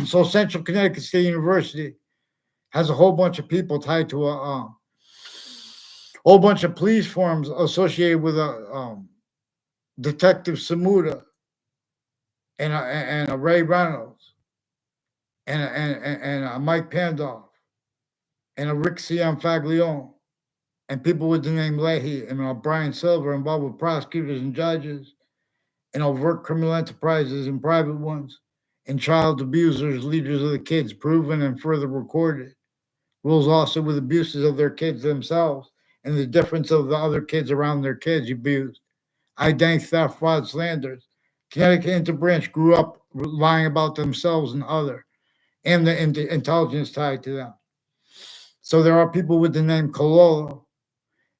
So Central Connecticut State University has a whole bunch of people tied to a whole bunch of police forms associated with a Detective Samuda and a Ray Reynolds and a Mike Pandoff and a Rick C.M. Faglione and people with the name Leahy and Brian Silver involved with prosecutors and judges and overt criminal enterprises and private ones and child abusers, leaders of the kids, proven and further recorded. Rules also with abuses of their kids themselves and the difference of the other kids around their kids abused. Identity theft, fraud, slanders. Connecticut Interbranch grew up lying about themselves and other, and the intelligence tied to them. So there are people with the name Cololo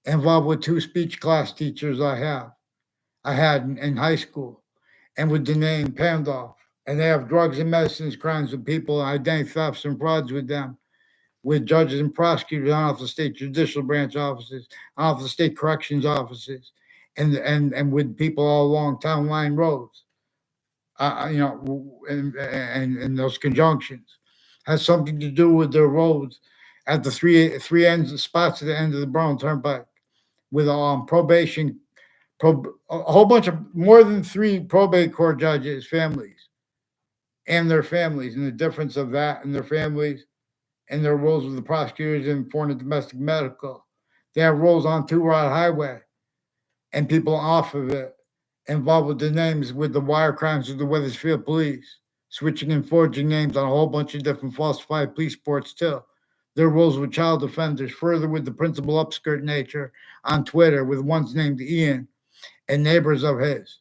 involved with two speech class teachers I had in high school, and with the name Pandoff. And they have drugs and medicines, crimes with people, identity thefts and frauds with them, with judges and prosecutors on off the state judicial branch offices, off the state corrections offices, and with people all along town line roads. And those conjunctions has something to do with their roads at the three ends spots at the end of the Brown Turnpike with probation, a whole bunch of more than three probate court judges, families, and their families, and the difference of that and their families and their roles with the prosecutors in foreign and domestic medical. They have roles on Two Rod Highway and people off of it involved with the names with the wire crimes of the Wethersfield Police, switching and forging names on a whole bunch of different falsified police reports too. Their roles with child offenders, further with the principal upskirt nature on Twitter, with one's named Ian and neighbors of his.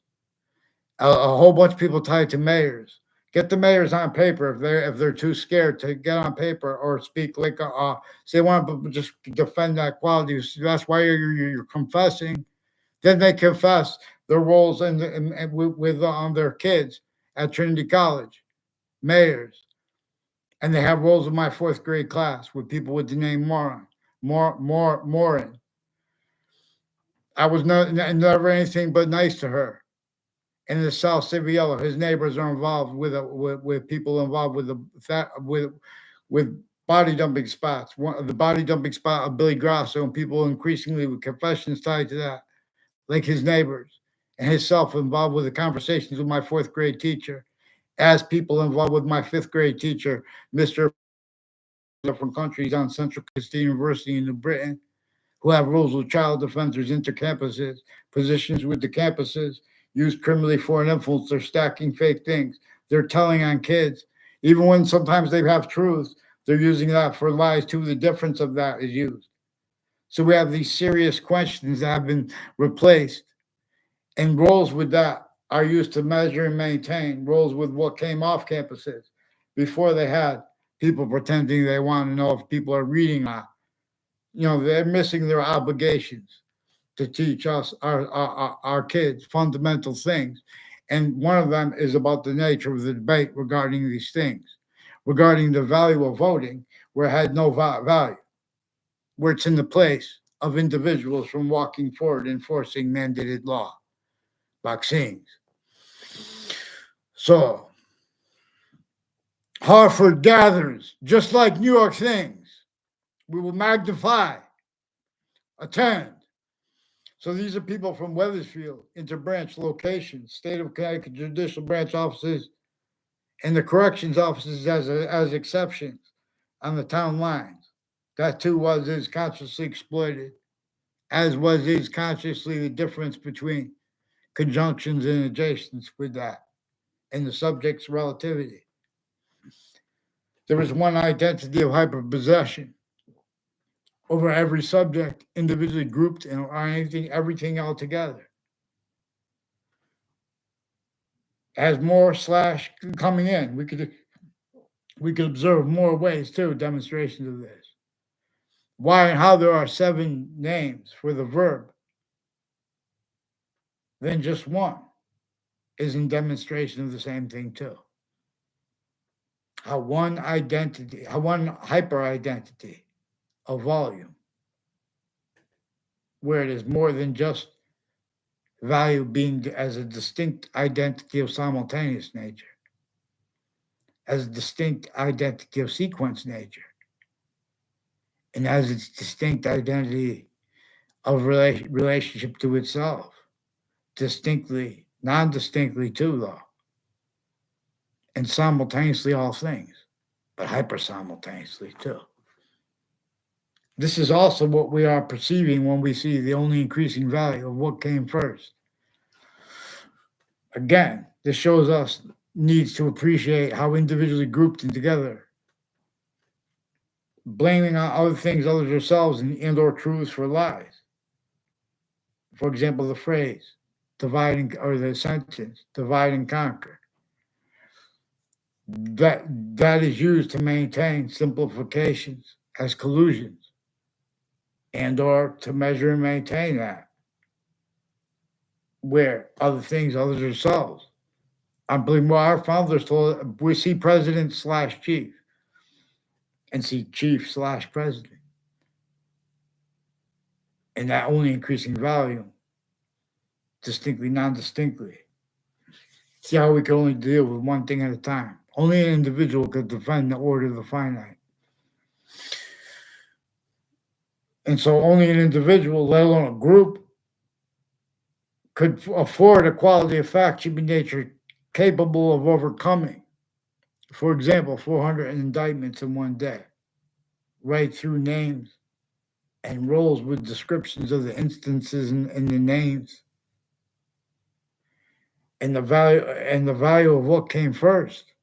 A whole bunch of people tied to mayors. Get the mayors on paper if they're too scared to get on paper or speak like say they want to just defend that quality. That's why you're confessing. Then they confess their roles with their kids at Trinity College, mayors, and they have roles in my fourth grade class with people with the name Morin. I was never anything but nice to her. In the South Civiello, his neighbors are involved with people involved with body dumping spots. The body dumping spot of Billy Grasso and people increasingly with confessions tied to that, like his neighbors and himself involved with the conversations with my fourth grade teacher, as people involved with my fifth grade teacher, Mr. from countries on Central State University in New Britain, who have rules with child offenders, intercampuses, positions with the campuses, use criminally foreign influence. They're stacking fake things. They're telling on kids, even when sometimes they have truth. They're using that for lies too. The difference of that is used. So we have these serious questions that have been replaced and roles with that are used to measure and maintain rolls with what came off campuses before they had people pretending they want to know if people are reading or not. They're missing their obligations to teach us, our kids, fundamental things. And one of them is about the nature of the debate regarding these things, regarding the value of voting, where it had no value, where it's in the place of individuals from walking forward enforcing mandated law, vaccines. So, Hartford gathers, just like New York things. We will magnify, attend. So these are people from Weathersfield, interbranch locations, state of Connecticut judicial branch offices, and the corrections offices as exceptions on the town lines. That too is consciously exploited, as is consciously the difference between conjunctions and adjacents with that, and the subject's relativity. There is one identity of hyperpossession over every subject, individually grouped and or everything altogether. As more slash coming in, we could observe more ways too, demonstrations of this. Why and how there are 7 names for the verb than just one is in demonstration of the same thing too. How one hyper identity of volume, where it is more than just value being as a distinct identity of simultaneous nature, as a distinct identity of sequence nature, and as its distinct identity of relationship to itself, distinctly, non-distinctly too, though, and simultaneously all things, but hyper simultaneously too. This is also what we are perceiving when we see the only increasing value of what came first. Again, this shows us needs to appreciate how individually grouped and together, blaming on other things other than ourselves and or truths for lies. For example, the phrase divide or the sentence divide and conquer. That is used to maintain simplifications as collusions and or to measure and maintain that, where other things other than ourselves. I believe what our founders told, we see president slash chief and see chief slash president. And that only increasing value, distinctly, non-distinctly. See how we can only deal with one thing at a time. Only an individual could defend the order of the finite. And so only an individual, let alone a group, could afford a quality of fact, human nature capable of overcoming. For example, 400 indictments in one day, right through names and roles with descriptions of the instances and the names and the value of what came first.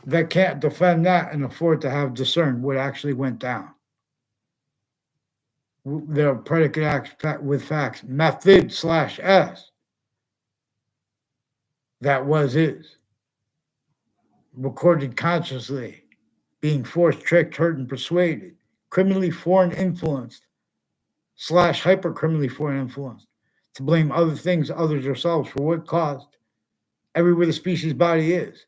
That can't defend that and afford to have discerned what actually went down. There are predicate acts with facts, method slash S. That was is. Recorded consciously, being forced, tricked, hurt, and persuaded. Criminally foreign influenced slash hyper criminally foreign influenced to blame other things, others, ourselves for what caused everywhere the species body is.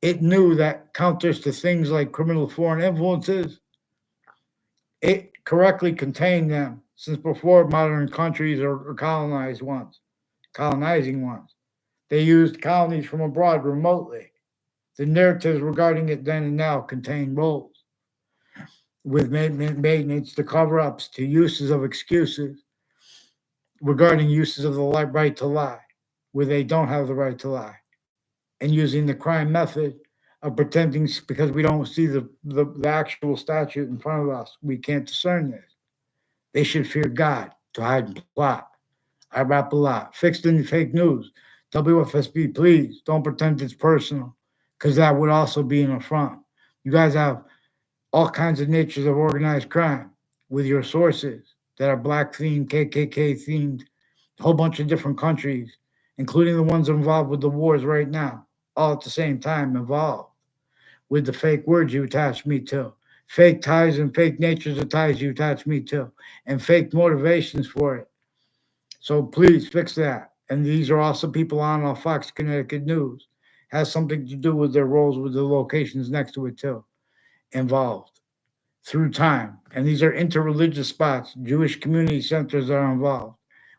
It knew that counters to things like criminal foreign influences, it correctly contained them since before modern countries or colonizing ones. They used colonies from abroad remotely. The narratives regarding it then and now contain roles with maintenance to cover ups to uses of excuses regarding uses of the right to lie, where they don't have the right to lie, and using the crime method of pretending because we don't see the actual statute in front of us, we can't discern this. They should fear God to hide and plot. I rap a lot. Fixed in fake news. WFSB, please don't pretend it's personal, because that would also be an affront. You guys have all kinds of natures of organized crime with your sources that are black themed, KKK themed, a whole bunch of different countries including the ones involved with the wars right now, all at the same time involved with the fake words you attach me to, fake ties and fake natures of ties you attach me to, and fake motivations for it. So please fix that. And these are also people on Fox Connecticut News. Has something to do with their roles with the locations next to it too, involved through time. And these are interreligious spots. Jewish community centers are involved.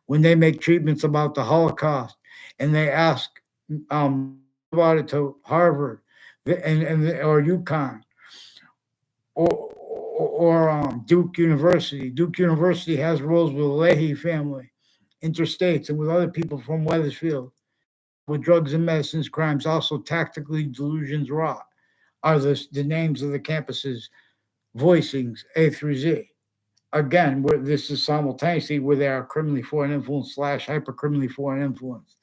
When they make treatments about the Holocaust and they ask people about it to Harvard and or UConn or Duke University. Duke University has roles with the Leahy family, interstates, and with other people from Weathersfield involved with drugs and medicines crimes. Also, tactically delusions raw are the names of the campuses voicings A through Z. Again, where this is simultaneously where they are criminally foreign influence slash hyper criminally foreign influence,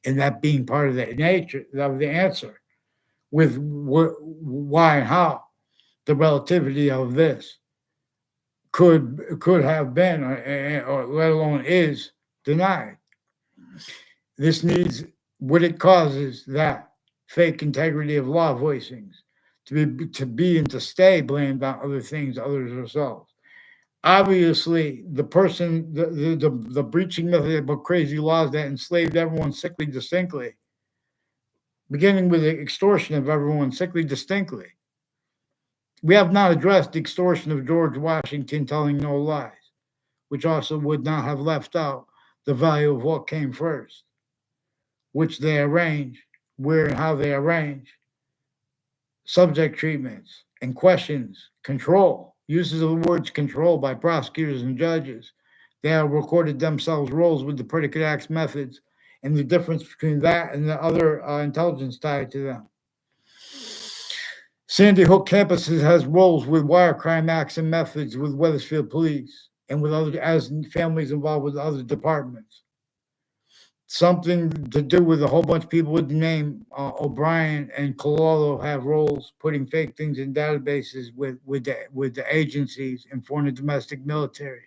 and that being part of the nature of the answer with why and how the relativity of this could have been or let alone is denied. This needs what it causes that fake integrity of law voicings to be and to stay blamed on other things, others ourselves. Obviously, the person, the breaching method about crazy laws that enslaved everyone sickly distinctly, beginning with the extortion of everyone sickly distinctly. We have not addressed the extortion of George Washington telling no lies, which also would not have left out the value of what came first, which they arrange, where and how they arrange, subject treatments and questions, control, uses of the words control by prosecutors and judges. They have recorded themselves roles with the predicate acts methods and the difference between that and the other intelligence tied to them. Sandy Hook campuses has roles with wire crime acts and methods with Weathersfield Police and with other as families involved with other departments. Something to do with a whole bunch of people with the name O'Brien and Cololo have roles putting fake things in databases with the agencies and foreign and domestic military,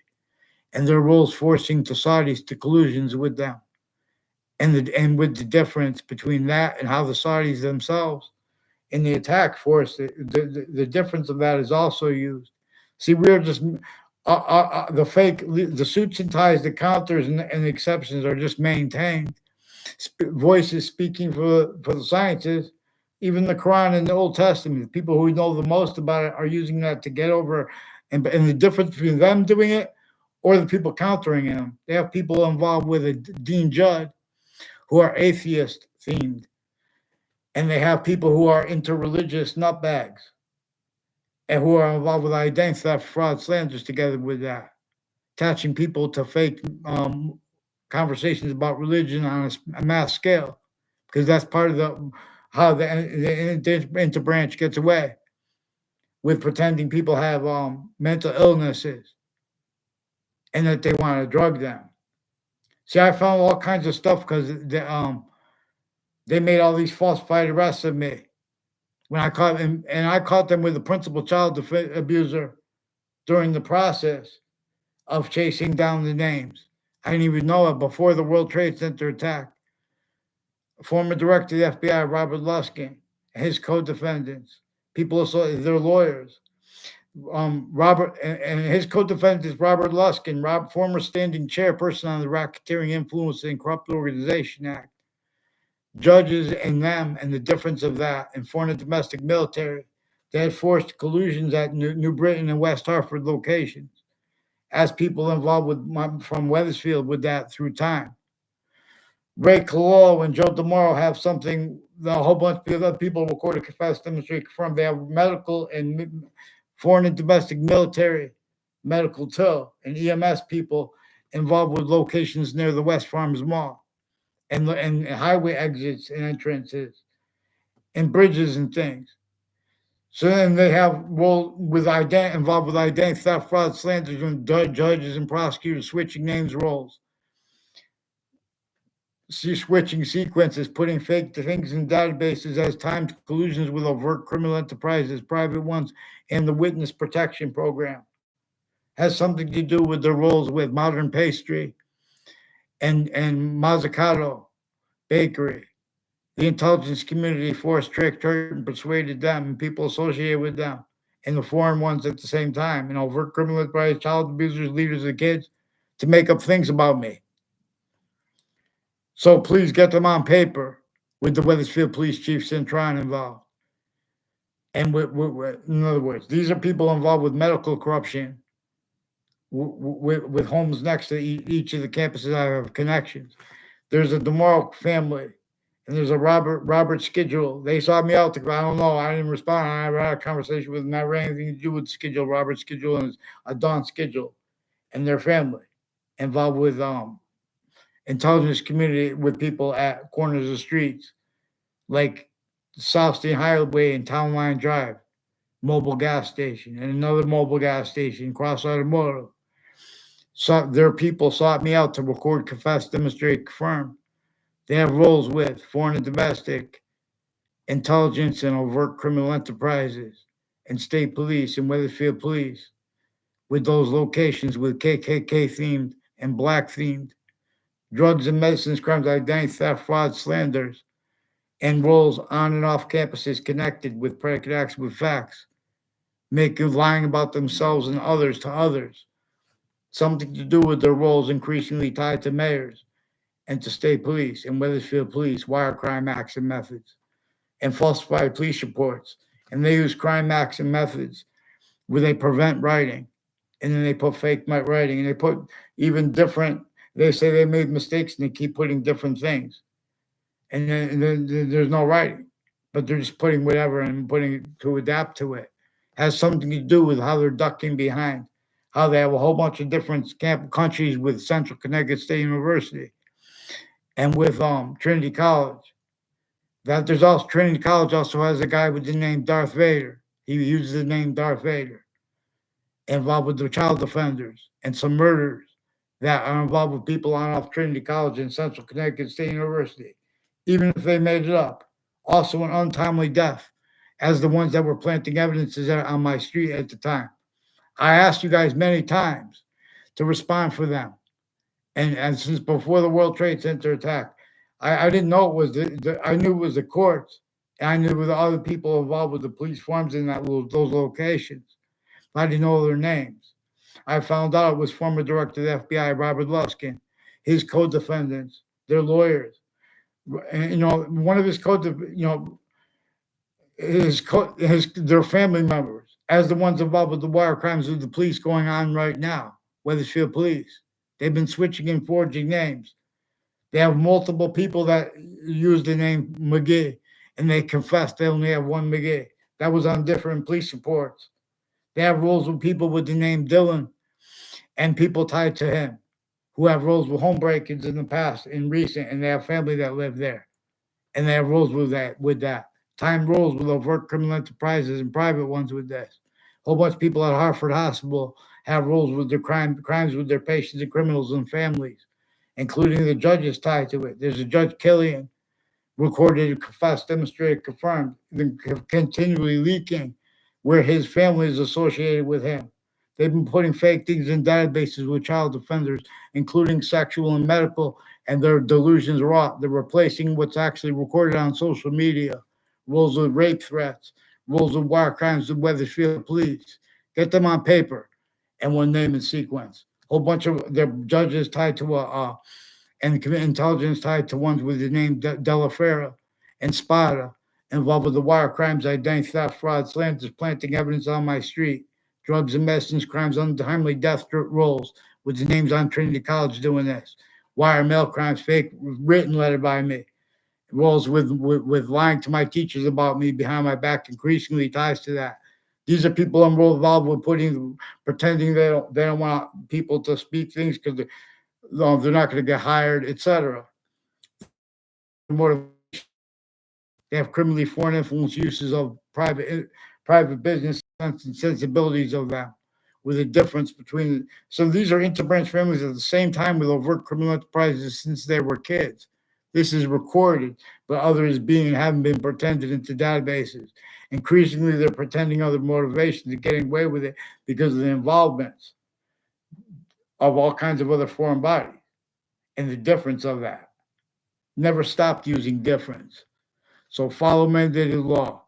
and their roles forcing to Saudis to collusions with them, and with the difference between that and how the Saudis themselves in the attack force, the difference of that is also used. See, we're just the fake, the suits and ties, the counters and the exceptions are just maintained. Voices speaking for the scientists, even the Quran and the Old Testament, the people who know the most about it are using that to get over. And the difference between them doing it or the people countering them, they have people involved with a Dean Judd who are atheist themed, and they have people who are interreligious nutbags and who are involved with identity theft, fraud, slanders together with that, attaching people to fake conversations about religion on a mass scale, because that's part of how the interbranch gets away with pretending people have mental illnesses and that they want to drug them. See, I found all kinds of stuff because they made all these falsified arrests of me when I caught them, and I caught them with the principal child abuser during the process of chasing down the names. I didn't even know it before the World Trade Center attack. Former director of the FBI, Robert Luskin, and his co-defendants, people also their lawyers. Robert and his co-defendant is Robert Luskin, former standing chairperson on the Racketeering Influence and Corrupt Organization Act. Judges and them and the difference of that in foreign and domestic military. They had forced collusions at New Britain and West Hartford locations as people involved from Weathersfield with that through time. Ray Cololo and Joe DeMauro have something, a whole bunch of other people recorded, confess, demonstrate, confirm. They have medical and foreign and domestic military, medical too, and EMS people involved with locations near the West Farmers Mall and highway exits and entrances and bridges and things. So then they have involved with identity theft, fraud, slanders, and judges and prosecutors switching names, roles, switching sequences, putting fake things in databases as timed collusions with overt criminal enterprises, private ones, and the witness protection program. Has something to do with their roles with modern pastry and mazzucato bakery. The intelligence community forced, tricked, hurt, and persuaded them and people associated with them, and the foreign ones at the same time, and overt criminal enterprise, child abusers, leaders of kids, to make up things about me. So please get them on paper with the Weathersfield Police Chief Cintron involved. And in other words, these are people involved with medical corruption, with homes next to each of the campuses. I have connections. There's a DeMauro family, and there's a Robert Schedule. They sought me out to go. I don't know. I didn't respond. I had a conversation with them. Not really anything to do with Schedule, Robert Schedule, and a Don Schedule, and their family involved with intelligence community, with people at corners of streets like South State Highway and Town Line Drive, mobile gas station, and another mobile gas station, Cross Automotive. So their people sought me out to record, confess, demonstrate, confirm. They have roles with foreign and domestic intelligence and overt criminal enterprises and state police and Weathersfield police, with those locations with KKK themed and black themed, drugs and medicines, crimes, identity theft, fraud, slanders, and roles on and off campuses connected with predicate acts with facts, making lying about themselves and others to others, something to do with their roles increasingly tied to mayors and to state police and Weathersfield police, wire crime acts and methods, and falsified police reports. And they use crime acts and methods where they prevent writing, and then they put fake writing, and they put even different. They say they made mistakes, and they keep putting different things, and then there's no writing, but they're just putting whatever and putting it to adapt to it. Has something to do with how they're ducking behind, how they have a whole bunch of different countries with Central Connecticut State University and with Trinity College. That there's also Trinity College also has a guy with the name Darth Vader. He uses the name Darth Vader, involved with the child offenders and some murders that are involved with people on off Trinity College and Central Connecticut State University, even if they made it up. Also, an untimely death, as the ones that were planting evidences on my street at the time. I asked you guys many times to respond for them. And since before the World Trade Center attack, I didn't know it was I knew it was the courts. And I knew it was the other people involved with the police forms in those locations. I didn't know their names. I found out it was former director of the FBI, Robert Luskin, his co-defendants, their lawyers. And, one of his their family members, as the ones involved with the wire crimes of the police going on right now, Weathersfield Police. They've been switching and forging names. They have multiple people that use the name McGee, and they confess they only have one McGee. That was on different police reports. They have roles with people with the name Dylan and people tied to him who have roles with home break-ins in the past, in recent, and they have family that live there. And they have roles with that. Time roles with overt criminal enterprises and private ones with this. A whole bunch of people at Hartford Hospital have roles with their crimes with their patients and criminals and families, including the judges tied to it. There's a Judge Killian, recorded, confessed, demonstrated, confirmed, then continually leaking where his family is associated with him. They've been putting fake things in databases with child offenders, including sexual and medical, and their delusions rot. They're replacing what's actually recorded on social media. Rules of rape threats, rules of wire crimes with Weathersfield Police. Get them on paper and one name and sequence. A whole bunch of their judges tied to and intelligence tied to ones with the name Della Fera and Spada, involved with the wire crimes, identity theft, fraud, slanders, planting evidence on my street, drugs and medicines, crimes, untimely death rolls with the names on Trinity College doing this, wire mail crimes, fake written letter by me, roles with lying to my teachers about me behind my back, increasingly ties to that. These are people I'm involved with pretending they don't want people to speak things because they're not going to get hired, etc. They have criminally foreign influence uses of private business and sensibilities of them, with a difference between. So these are interbranch families at the same time with overt criminal enterprises since they were kids. This is recorded, but others haven't been pretended into databases. Increasingly, they're pretending other motivations and getting away with it because of the involvements of all kinds of other foreign bodies and the difference of that. never stopped using difference. So follow mandated law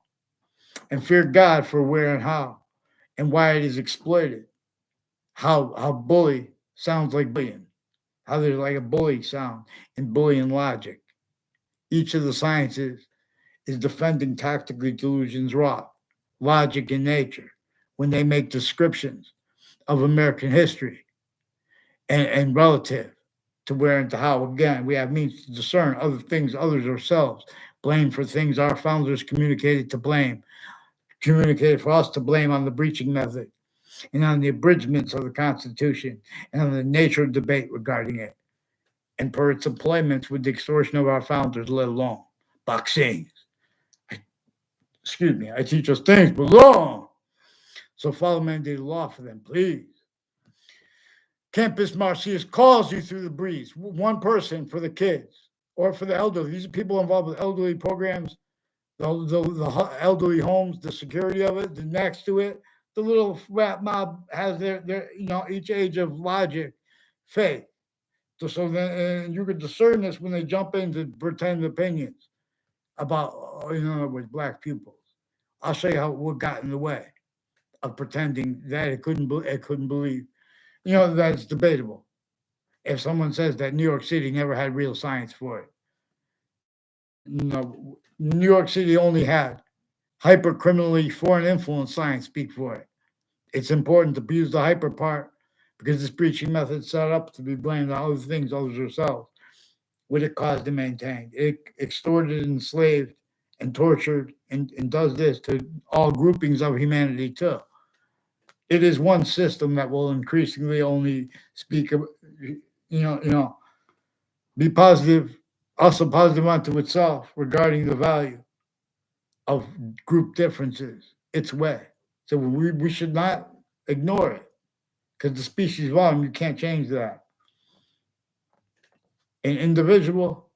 and fear God for where and how and why it is exploited. How bully sounds like bullying, how there's like a bully sound in bullying logic. Each of the sciences is defending tactically delusions wrought, logic in nature, when they make descriptions of American history and relative to where and to how. Again, we have means to discern other things, others ourselves, blame for things our founders communicated to blame, communicated for us to blame on the breaching method and on the abridgments of the Constitution and on the nature of debate regarding it and per its employments with the extortion of our founders, let alone boxing. Excuse me, I teach us things belong. So follow mandated law for them, please. Campus Marcius calls you through the breeze. One person for the kids or for the elderly. These are people involved with elderly programs, the elderly homes, the security of it, the next to it. The little rap mob has their each age of logic, faith. So then and you could discern this when they jump into pretend opinions about, in other words, black pupils. I'll show you how what got in the way of pretending that it couldn't believe. That's debatable. If someone says that New York City never had real science for it, no, New York City only had hyper criminally foreign influence science speak for it. It's important to use the hyper part because this breaching method set up to be blamed on other things, others ourselves. What it caused and maintained. It extorted, enslaved, and tortured, and does this to all groupings of humanity too. It is one system that will increasingly only speak, be positive, also positive unto itself regarding the value of group differences, its way. So we should not ignore it because the species volume, you can't change that. An individual,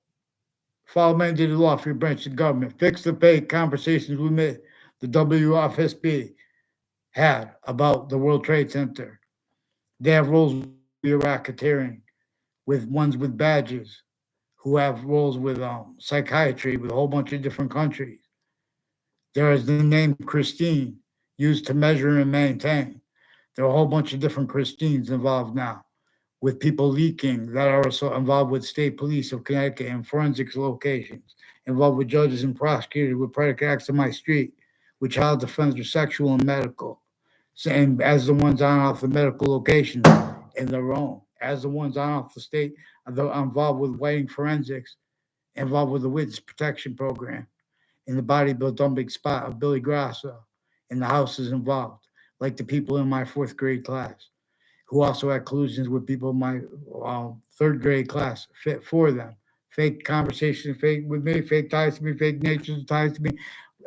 follow mandated law for your branch of government, fix the pay conversations we made, the WFSB had about the World Trade Center. They have roles with racketeering, with ones with badges, who have roles with psychiatry with a whole bunch of different countries. There is the name Christine used to measure and maintain. There are a whole bunch of different Christines involved now, with people leaking that are also involved with state police of Connecticut and forensics locations, involved with judges and prosecutors with predicate acts on my street, with child defenders, sexual and medical, and as the ones on off the medical locations in their own, as the ones on off the state, involved with whiting forensics, involved with the witness protection program, in the body built dumping spot of Billy Grasso, and the houses involved, like the people in my fourth grade class, who also had collusions with people in my third grade class fit for them. Fake conversations, fake with me, fake ties to me, fake natures ties to me,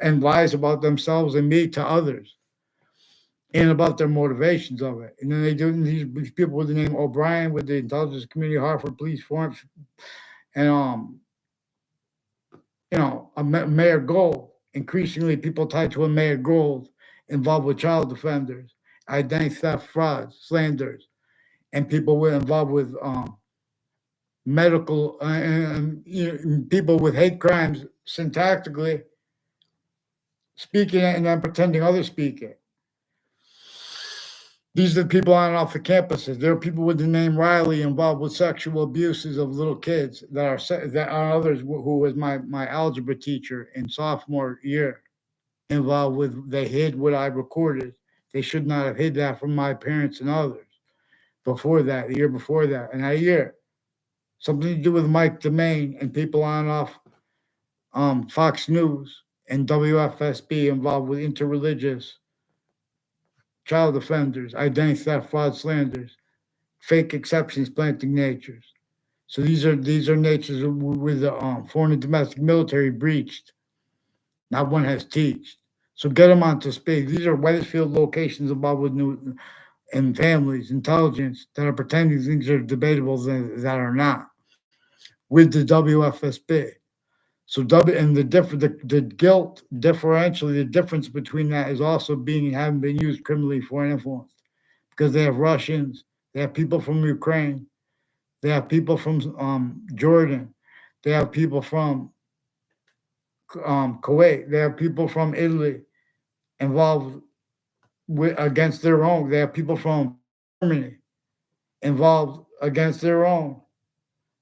and lies about themselves and me to others, and about their motivations of it. And then they do these people with the name O'Brien with the intelligence community, Hartford Police Force, and Mayor Gold. Increasingly, people tied to a Mayor Gold involved with child defenders, identity theft, frauds, slanders, and people were involved with medical and people with hate crimes syntactically speaking it and then pretending others speak it. These are the people on and off the campuses. There are people with the name Riley involved with sexual abuses of little kids that are others who was my algebra teacher in sophomore year involved with. They hid what I recorded. They should not have hid that from my parents and others before that, the year before that, and that year. Something to do with Mike Domain and people on and off Fox News and WFSB involved with interreligious child offenders, identity theft, fraud, slanders, fake exceptions, planting natures. So these are natures with the foreign and domestic military breached. Not one has teached. So get them onto space. These are Wethersfield locations involved with new and families, intelligence that are pretending things are debatable that are not. With the WFSB. So and the guilt differentially, the difference between that is also being having been used criminally for an influence because they have Russians, they have people from Ukraine, they have people from Jordan, They have people from Kuwait. They have people from Italy involved against their own. They have people from Germany involved against their own.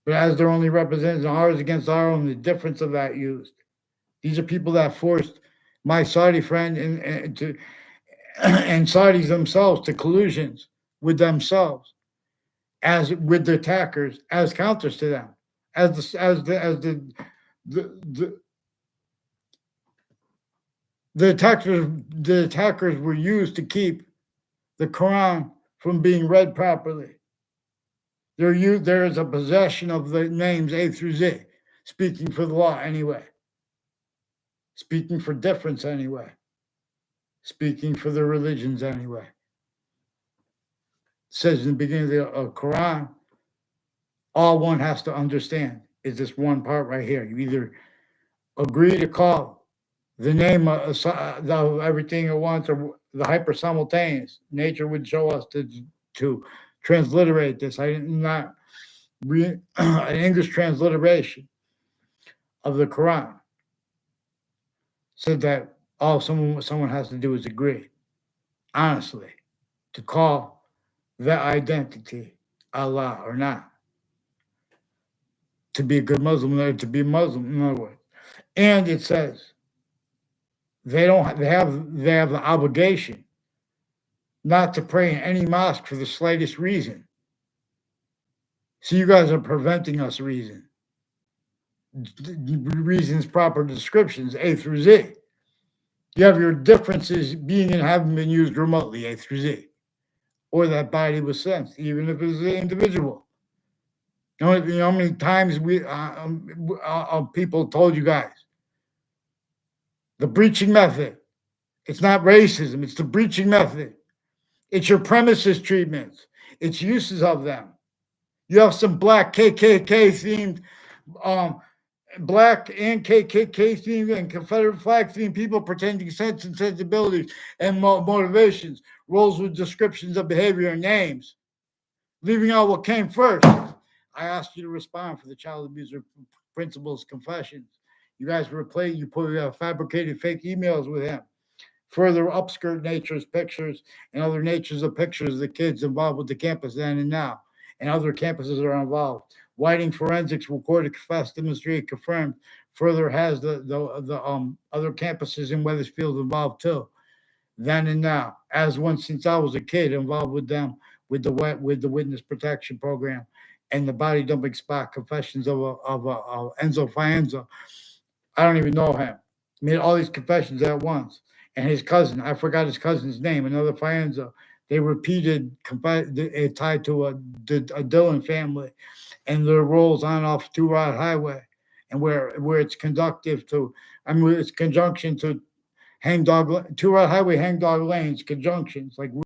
But as they're only representing ours against our own, the difference of that used. These are people that forced my Saudi friend and to and Saudis themselves to collusions with themselves as with the attackers as counters to them, as the attackers were used to keep the Quran from being read properly. There is a possession of the names A through Z, speaking for the law anyway, speaking for difference anyway, speaking for the religions anyway. It says in the beginning of the Quran, all one has to understand is this one part right here. You either agree to call the name of everything at once or the hyper simultaneous. Nature would show us to transliterate this. I did not read an English transliteration of the Quran. Said that all someone has to do is agree, honestly, to call that identity Allah or not. To be a good Muslim, or to be Muslim, in other words. And it says they have the obligation not to pray in any mosque for the slightest reason. So you guys are preventing us reasons, proper descriptions, A through Z. You have your differences being and having been used remotely, A through Z, or that body was sensed, even if it was an individual. You know how many times people told you guys the breaching method. It's not racism. It's the breaching method. It's your premises treatments. It's uses of them. You have some black KKK themed, black and KKK themed and Confederate flag themed people pretending sense and sensibilities and motivations, roles with descriptions of behavior and names, leaving out what came first. I asked you to respond for the child abuser principal's confessions. You guys replayed, you put fabricated fake emails with him. Further upskirt nature's pictures and other natures of pictures of the kids involved with the campus then and now. And other campuses are involved. Whiting forensics recorded, confessed, demonstrated, confirmed. Further has the other campuses in Weathersfield involved too. Then and now, as one since I was a kid involved with them with the witness protection program and the body dumping spot confessions of Enzo Fienza. I don't even know him. Made all these confessions at once. And his cousin, I forgot his cousin's name, another Fienza. They repeated tied to a Dillon family and their roles on off Two Rod Highway, and where it's conductive to, it's conjunction to Two Rod Highway, Hang Dog Lanes, conjunctions like